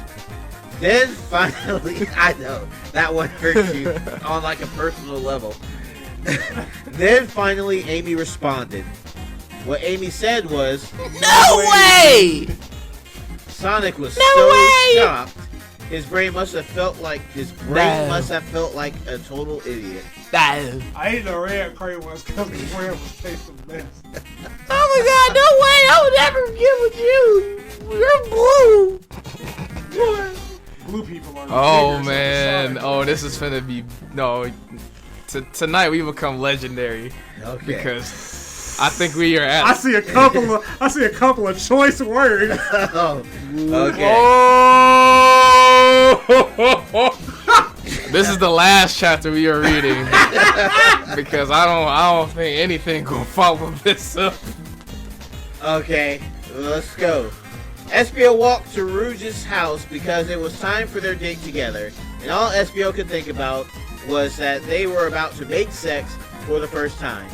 Then finally, I know, that one hurts you on like a personal level. Then finally Amy responded. What Amy said was, "No way!" Sonic was way! shocked. His brain must have felt like a total idiot. I ate the red crate ones because the red was tasting best. Oh my God, no way! I would never get with you. You're blue. Blue people are. Oh man! Oh, this is finna be tonight we become legendary. Okay. Because I think we are at. I see a couple of choice words. Oh, okay. Oh! This is the last chapter we are reading because I don't think anything gonna follow this up. Okay, let's go. Espio walked to Rouge's house because it was time for their date together, and all Espio could think about was that they were about to make sex for the first time.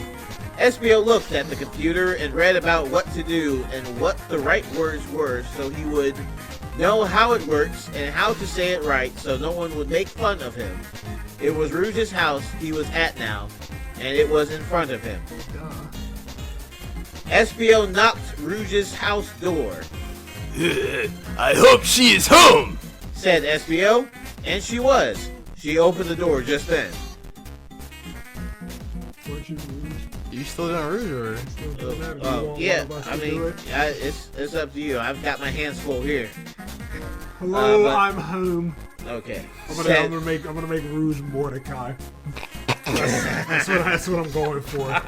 Espio looked at the computer and read about what to do and what the right words were so he would know how it works and how to say it right so no one would make fun of him. It was Rouge's house he was at now, and it was in front of him. Espio knocked Rouge's house door. I hope she is home, said Espio, and she was. She opened the door just then. You still doing Rouge or? Yeah, I mean, it's up to you. I've got my hands full here. Hello, I'm home. Okay. I'm gonna make Rouge Mordecai. That's what I'm going for.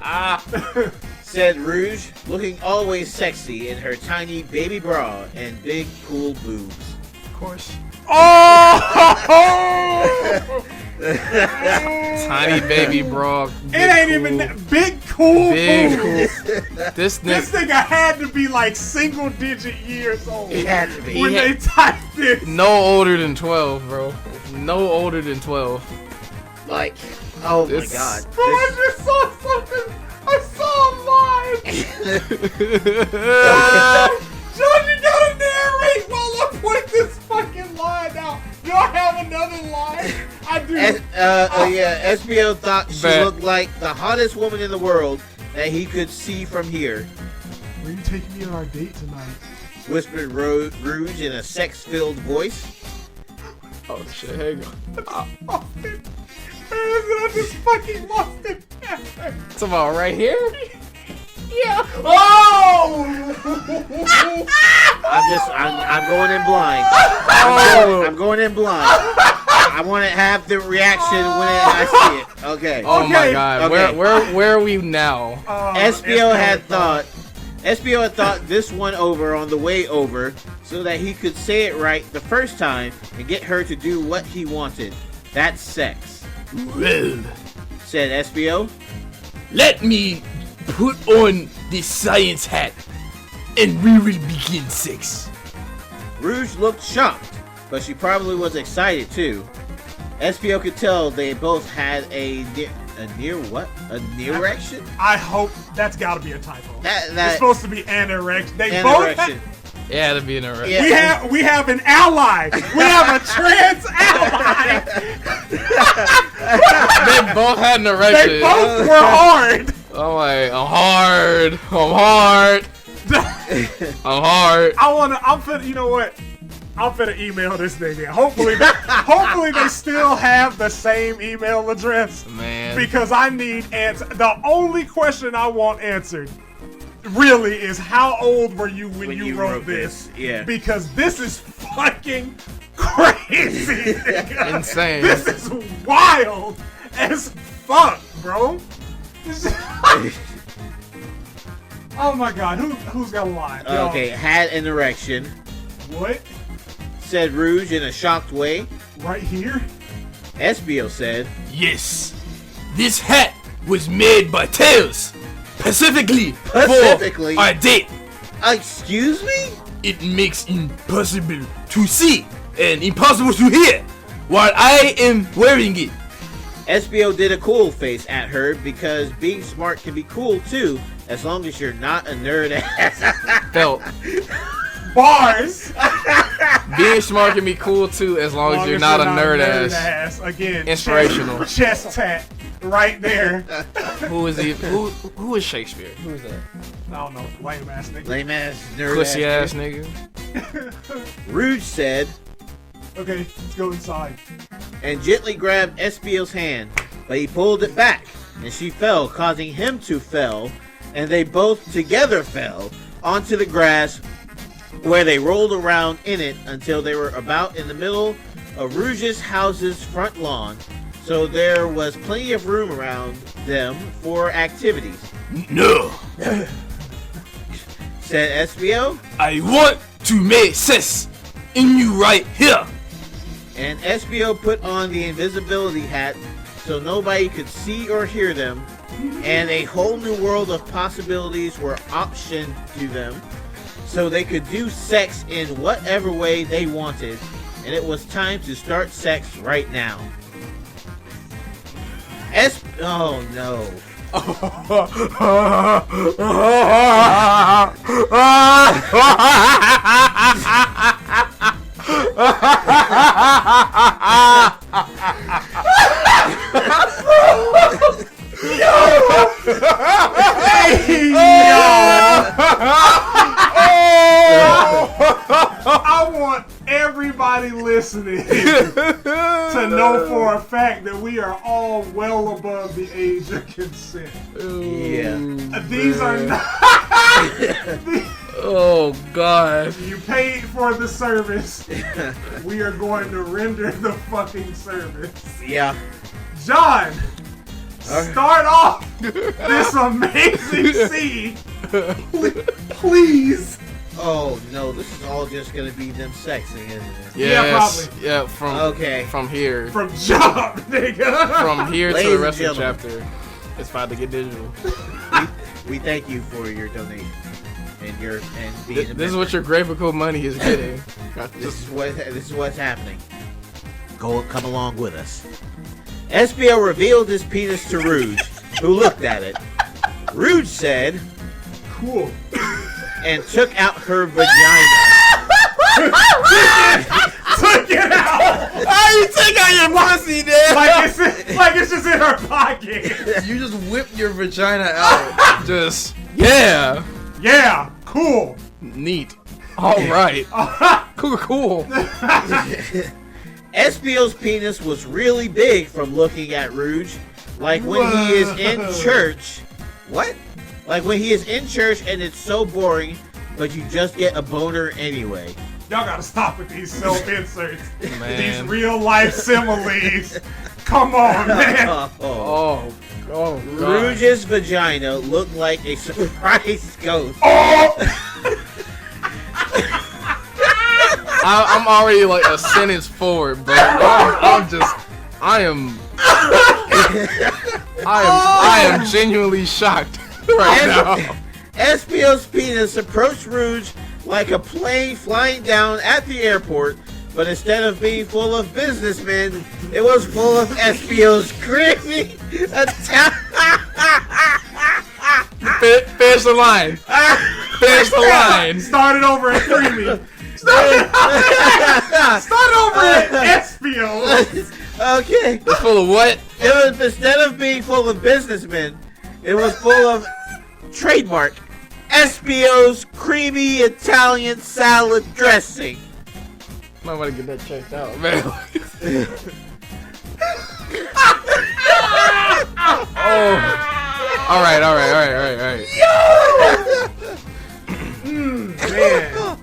Said Rouge, looking always sexy in her tiny baby bra and big cool boobs. Of course. Oh! Tiny baby bra. It ain't cool. Even that big cool. Big cool. This nigga had to be like single digit years old. He had to be. When they typed this. No older than 12, bro. No older than 12. Like, oh my God. Bro, I just saw something. I saw a line. John, you gotta narrate while I point this fucking line out. Y'all have another line? I do. Yeah, Espio thought she looked like the hottest woman in the world that he could see from here. Where you taking me on our date tonight? Whispered Rouge in a sex-filled voice. Oh shit, hang on. I just fucking lost it. It's about right here? Yeah. Oh! I'm going in blind. I'm going in blind. I want to have the reaction when I see it. Okay. Oh my Okay. god. Okay. Where are we now? Espio had thought this one over on the way over so that he could say it right the first time and get her to do what he wanted. That's sex, Well, said Espio. let me put on the science hat and we will begin sex. Rouge looked shocked, but she probably was excited too. Espio could tell they both had a near erection? I hope that's got to be a typo. That- It's supposed to be an erection. They An both. erection. Yeah, that'd be an erection. Yeah. We have an ally. We have a trans ally. They both had an erection. They both were hard. Oh my, I'm hard. I'm hard. I'm finna. You know what? I'm finna email this nigga. Hopefully they still have the same email address. Man. Because I need answer. The only question I want answered really is how old were you when you wrote this? Yeah. Because this is fucking crazy. nigga. Insane. This is wild as fuck, bro. Oh my god, who's got a line? Yo, Okay, had an erection, what? said Rouge in a shocked way. Right here? Espio said, Yes, this hat was made by Tails, specifically Specifically? for our date. excuse me? It makes impossible to see and impossible to hear while I am wearing it. Espio did a cool face at her because being smart can be cool too, as long as you're not a nerd ass. Felt. Bars! Being smart can be cool too as long as you're not a nerd ass. Again, Inspirational. Chest tat right there. Who is he? Who is Shakespeare? Who is that? I don't know, lame ass nigga. Lame ass nerd Pussy ass. ass nigga. Rouge said, Okay, let's go inside. and gently grabbed Espio's hand, but he pulled it back, and she fell, causing him to fall, and they both together fell onto the grass, where they rolled around in it until they were about in the middle of Rouge's house's front lawn, so there was plenty of room around them for activities, No, said Espio, I want to make sense in you right here. and Espio put on the invisibility hat so nobody could see or hear them, and a whole new world of possibilities were optioned to them, so they could do sex in whatever way they wanted, and it was time to start sex right now. Oh no. I want everybody listening to know for a fact that we are all well above the age of consent. Yeah. These are not. Oh God. You paid for the service. We are going to render the fucking service. Yeah. John, start off this amazing scene. Please. Oh no, this is all just gonna be them sexing, isn't it? Yes. probably. Yeah, from Okay. from here. From jump, nigga. From here to Ladies the and rest of the gentlemen. chapter. It's about to get digital. We thank you for your donation and being a This is member. what your graphical money is getting. This is what's happening. Come along with us. Espio revealed his penis to Rouge, who looked at it. Rouge said, Cool. and took out her vagina. Took it out. How you take out your pussy, dude? Like it's just in her pocket. You just whip your vagina out. Just Yeah. Cool. neat. All right. Cool. Espio's penis was really big from looking at Rouge, like when he is in church. What? Like when he is in church and it's so boring, but you just get a boner anyway. Y'all gotta stop with these self-inserts. Man. These real-life similes. Come on, man. Oh, God. Rouge's vagina looked like a surprise ghost. I'm already like a sentence forward, bro. I am genuinely shocked right now. Espio's penis approached Rouge like a plane flying down at the airport, but instead of being full of businessmen, it was full of Espio's creamy Finish the line. Finish the line. Start it over at creamy. Start over at Espio. Okay. It's full of what? It was, instead of being full of businessmen, it was full of trademark Espio's creamy Italian salad dressing. Might want to get that checked out, man. Oh. All right. Man.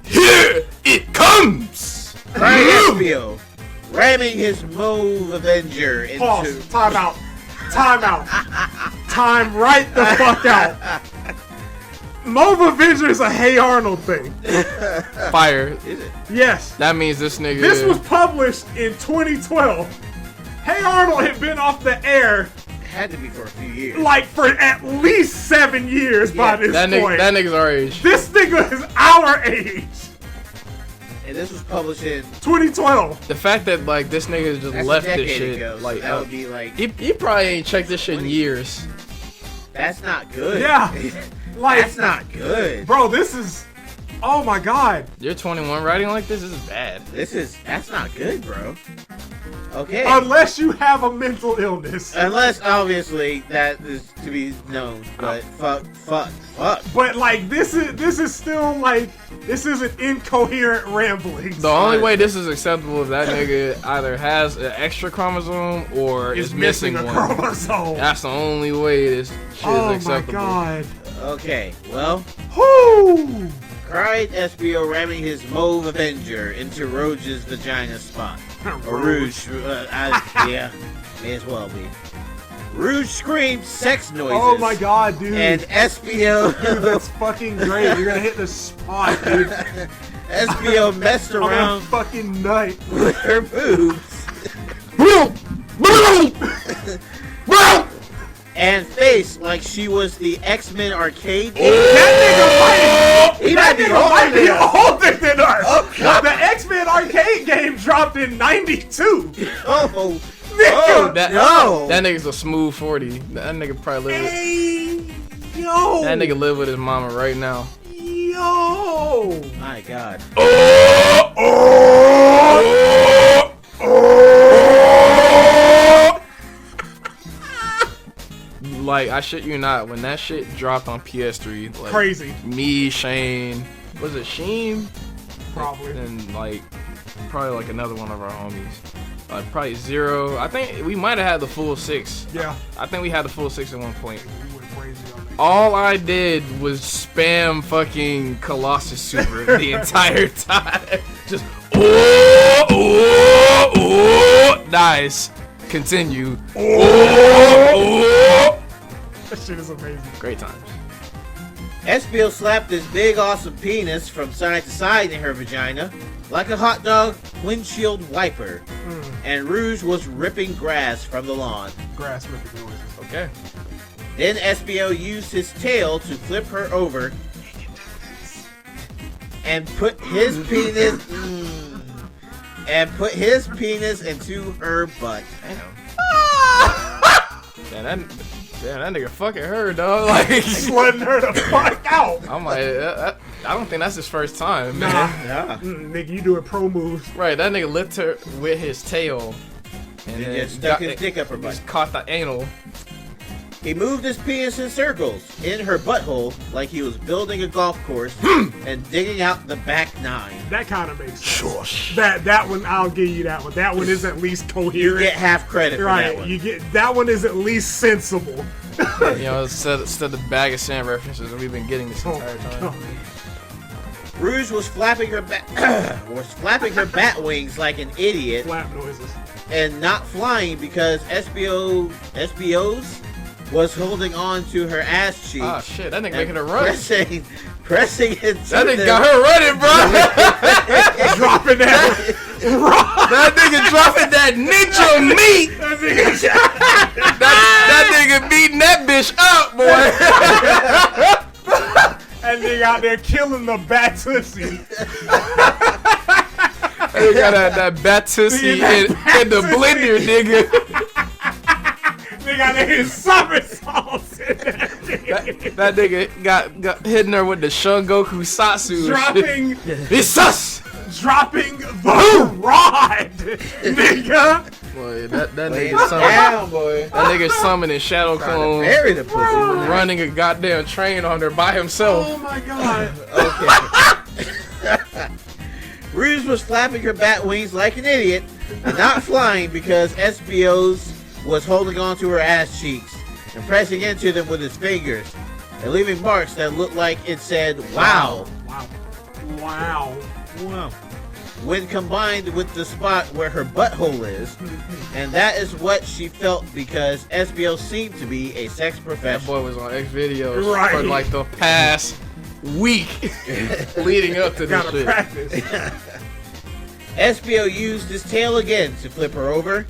Here it comes. Right, Espio, ramming his Mauve Avenger into... Pause. Time out. Time right the fuck out. Mauve Avenger is a Hey Arnold thing. Fire. Is it? Yes. That means this nigga. This was published in 2012. Hey Arnold had been off the air It had to be for a few years. like for at least 7 years by this that point. that nigga's our age. This nigga is our age. And this was published in... 2012. The fact that like this nigga just That's left a this decade shit, ago, so like that would be like... he probably ain't checked this shit in years. That's not good. Yeah. Like, That's not good. bro, this is... Oh my god. You're 21 writing like this is bad. That's not good, bro. Okay. Unless you have a mental illness. Unless, obviously, that is to be known. But fuck. But like this is still like this isn't incoherent ramblings. The only way this is acceptable is that nigga either has an extra chromosome or is missing a one. chromosome. That's the only way this shit Oh is my acceptable. god. Okay, well, Whoo! cried Espio, ramming his Mauve Avenger into Rouge's vagina spot. Or Rouge. Yeah, may as well be. Rouge screamed sex noises. Oh my god, dude. And Espio... Dude, that's fucking great. You're gonna hit the spot, dude. Espio messed I'm gonna around fucking nut. with her boobs and face like she was the X-Men arcade game. That He might be might be older. older than us. Oh, God. The X-Men arcade game dropped in '92. Oh, That no. That nigga's a smooth 40. That nigga probably live with, Hey, yo. that nigga live with his mama right now. Yo. My God. Like, I shit you not, when that shit dropped on PS3, like, Crazy. me, Shane, was it Sheen? Probably. And like, probably like another one of our homies. Probably Zero. I think we might have had the full 6. Yeah. I think we had the full 6 at one point. We went crazy on that. All I did was spam fucking Colossus Super the entire time. Just, nice. Continue. That shit is amazing. Great times. Espio slapped his big awesome penis from side to side in her vagina like a hot dog windshield wiper. And Rouge was ripping grass from the lawn. Grass ripping noises. Okay. Then Espio used his tail to flip her over and put his penis into her butt. Damn, that nigga fucking her, dog. Like, Slutting her the fuck out. I'm like, I don't think that's his first time, man. Yeah. Nigga, you doing pro moves. Right, that nigga licked her with his tail. And He then just stuck his dick up her butt. just caught the anal. He moved his penis in circles in her butthole like he was building a golf course and digging out the back nine. That kind of makes sense. That one, I'll give you that one. That one is at least You coherent. get half credit for that Right, one. you get that one is at least sensible. You know, instead of bag of sand references that we've been getting this entire time. Rouge was flapping her bat wings like an idiot Flap noises. and not flying because Espio's was holding on to her ass cheeks. Oh shit, that nigga and making her run. pressing into That nigga them. got her running, bro. Dropping that. That nigga dropping that ninja meat. That nigga beating that bitch up, boy. That nigga out there killing the bat tussie. They got that Batussi in the blender, nigga. They got his summer sauce in that thing. That nigga got hitting her with the Shun Goku Satsu. Dropping It's us. the rod, nigga. Boy, that Lay it nigga summoning. down, boy. That nigga summoning Shadow Trying to Clone, bury the pussy. running a goddamn train on her by himself. Oh my god. Okay. Rouge was flapping her bat wings like an idiot and not flying because Espio's was holding on to her ass cheeks and pressing into them with his fingers and leaving marks that looked like it said, wow. Wow. When combined with the spot where her butthole is, and that is what she felt because Espio seemed to be a sex That professional. boy was on X videos Right. for like the past week leading up to this Gotta shit. practice. Espio used his tail again to flip her over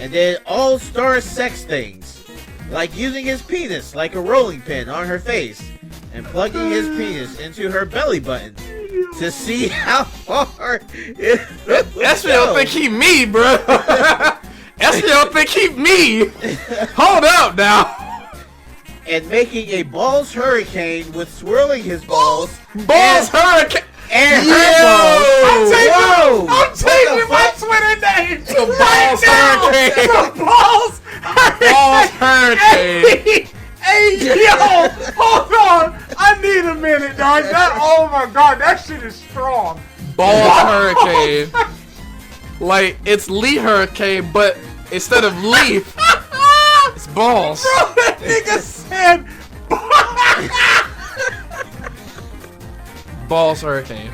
and did all-star sex things, like using his penis like a rolling pin on her face and plugging his penis into her belly button to see how far it would Espio go. think he me, bro. Espio think he me. Hold up now. And making a balls hurricane with swirling his balls Balls hurricane. and Yo! her balls. Whoa! I'm changing my Twitter name The balls hurricane. The balls Balls hurricane. Hey, yo, hold on. I need a minute, dog. Oh my god, that shit is strong. Balls hurricane. Like it's Lee Hurricane, but instead of leaf, it's balls. Bro, that nigga said. Balls hurricane.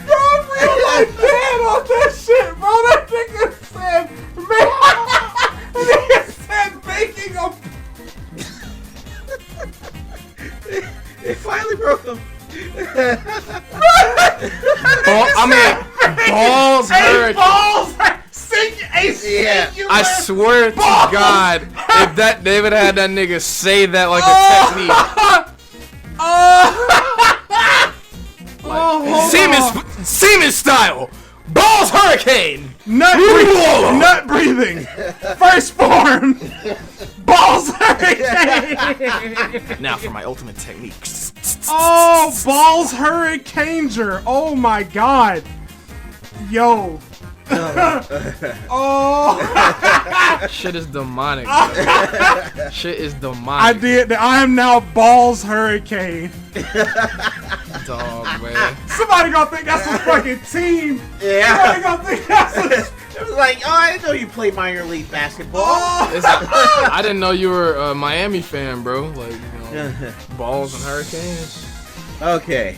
Bro, I'm really dead on that shit, bro. That nigga said, man. That nigga said making a. It finally broke them. Balls hurricane. Balls. Yeah. I swear to God, if they would have had that nigga say that like a technique. Semen style. Balls hurricane. Nut breathing. First form. Balls hurricane. Now for my ultimate technique. Oh, balls hurricaneger. Oh my god. Yo. Oh. Shit is demonic. Bro. Shit is demonic. I am now balls hurricane. Dog, man. Somebody gonna think that's a fucking team. Yeah. Somebody gonna think that's a. It was like, oh, I didn't know you played minor league basketball. I didn't know you were a Miami fan, bro. Like, you know, balls and hurricanes. Okay.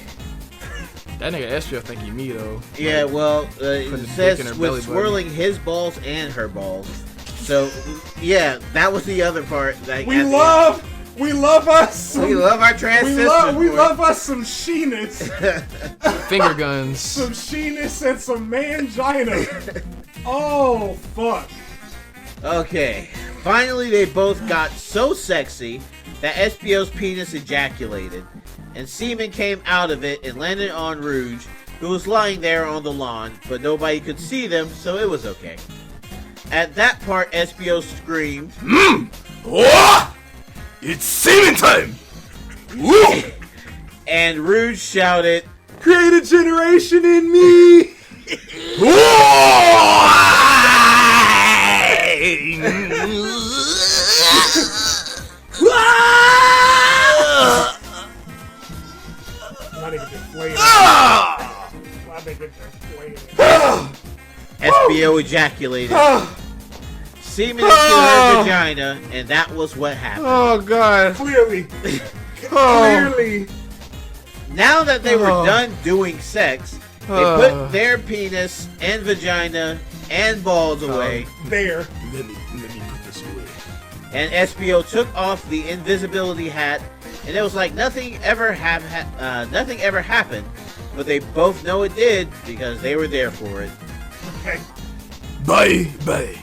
That nigga Espio think he me though. Yeah, well, his it dick says in her with belly button. swirling his balls and her balls. So, yeah, that was the other part. Like, We love us. we love our trans sisters. We boy. love us some sheeness. Finger guns. Some sheeness and some mangina. Oh, fuck. Okay. Finally, they both got so sexy that Espio's penis ejaculated, and semen came out of it and landed on Rouge, who was lying there on the lawn, but nobody could see them, so it was okay. At that part, Espio screamed, Oh! It's semen time! Woo! and Rouge shouted, Create a generation in me. My nigga just playing. My nigga just playing. Espio ejaculated. Semen into her vagina, and that was what happened. Oh god. Clearly. Oh. Clearly. Now that they were done doing sex, they put their penis and vagina and balls away. There. Let me put this away. And Espio took off the invisibility hat, and it was like nothing ever happened. But they both know it did because they were there for it. Okay. Bye.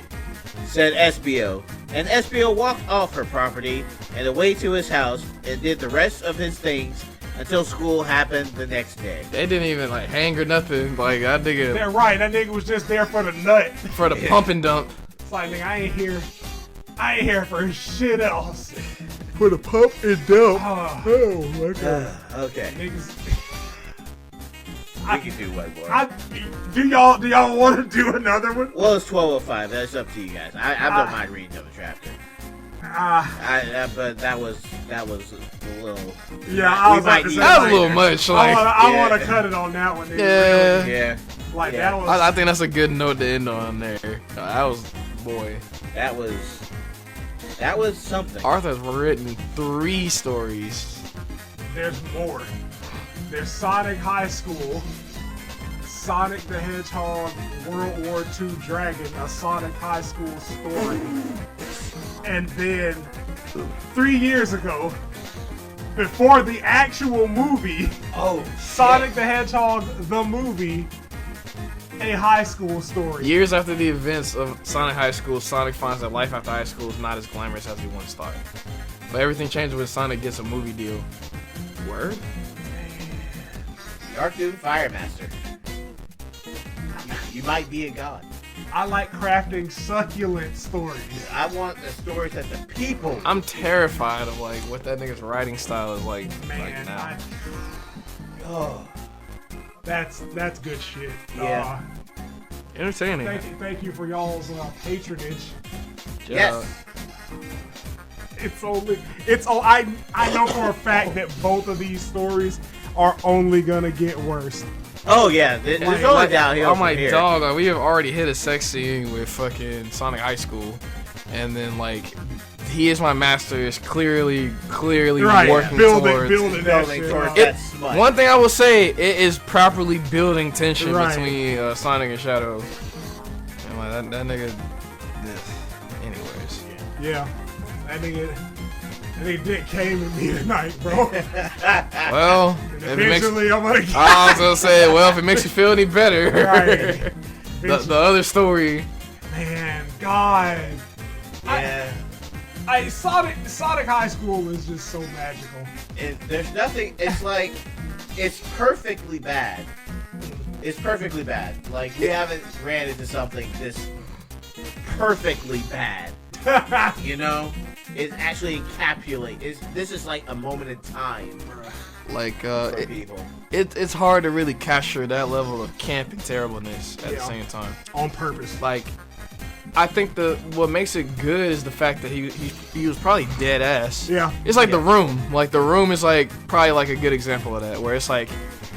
Said Espio. And Espio walked off her property and away to his house and did the rest of his things until school happened the next day. They didn't even like hang or nothing. Like that nigga. They're right. That nigga was just there for the nut. For the pump and dump. It's like, nigga, I ain't here for shit else. For the pump and dump. Oh my god. Okay. Niggas. We can do one more. Do y'all want to do another one? Well, it's 12:05. That's up to you guys. I don't mind reading another chapter. But that was a little. Yeah, I was about to say, that was a little much. Like, I want to cut it on that one. Yeah. Yeah. Like Yeah. that was. I think that's a good note to end on there. That was That was something. Arthur's written 3 stories. There's more. There's Sonic High School, Sonic the Hedgehog, World War II Dragon, a Sonic High School story. And then 3 years ago, before the actual movie, Sonic the Hedgehog, the movie, a high school story. Years after the events of Sonic High School, Sonic finds that life after high school is not as glamorous as he once thought. But everything changes when Sonic gets a movie deal. Word? DARKDOOMFIREMASTER. You might be a god. I like crafting succulent stories. I want the stories that the people. I'm terrified of like what that nigga's writing style is like Man, now. That's good shit. Yeah. Entertaining. Thank you for y'all's patronage. Yes. I know for a fact that both of these stories are only gonna get worse. Oh yeah, it's only downhill. Oh my from here. dog! Like, we have already hit a sex scene with fucking Sonic High School, and then like, He Is My Master is clearly Right, working building that Building shit towards up. that smut. One thing I will say, it is properly building tension Right. between Sonic and Shadow. And like, that nigga. Anyways. Yeah, that nigga Dick came at me tonight, bro. Well, And if it makes, eventually I'm gonna get I was gonna say, well, if it makes you feel any better, right. the other story. Man, God. Yeah. Sonic High School is just so magical. There's nothing. It's like it's perfectly bad. It's perfectly bad. Like we haven't ran into something this perfectly bad. You know, it actually encapsulates. This is like a moment in time Like, for people. it's hard to really capture that level of camp and terribleness at the Yeah. same time. On purpose. Like, I think what makes it good is the fact that he was probably dead ass. Yeah. It's like The Room. Like, The Room is like probably like a good example of that, where it's like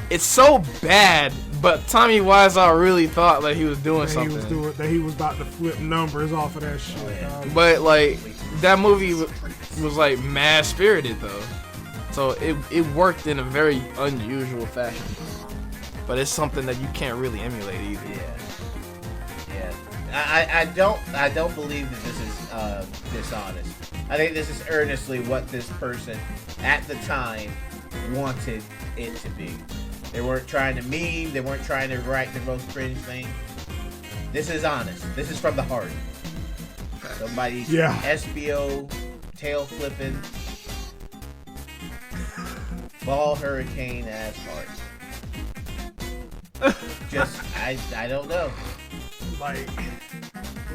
it's so bad, but Tommy Wiseau really thought that he was doing something. He was about to flip numbers off of that shit. Dog. But like that movie was like mad spirited though, so it worked in a very unusual fashion. But it's something that you can't really emulate either. Yeah. I don't believe that this is dishonest. I think this is earnestly what this person at the time wanted it to be. They weren't trying to meme. They weren't trying to write the most cringe thing. This is honest. This is from the heart. Somebody's Espio, tail flipping, ball hurricane ass heart. Just I don't know. Like,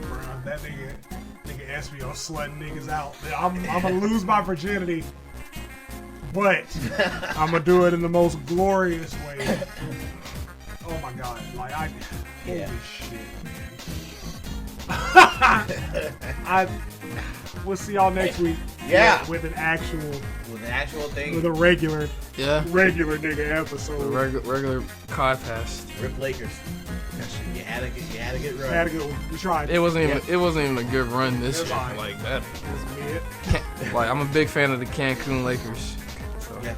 bro, that nigga Espio slutting niggas out. I'm gonna lose my virginity, but I'm gonna do it in the most glorious way. Oh my god! Like holy shit, man. We'll see y'all next week. Yeah. With an actual thing. With a regular Yeah. nigga episode. Regular podcast. Rip Lakers. You had to get right. Had to go. We tried. It wasn't even a good run this year. fine. Like that. That's it. Like, I'm a big fan of the Cancun Lakers. So. Yeah.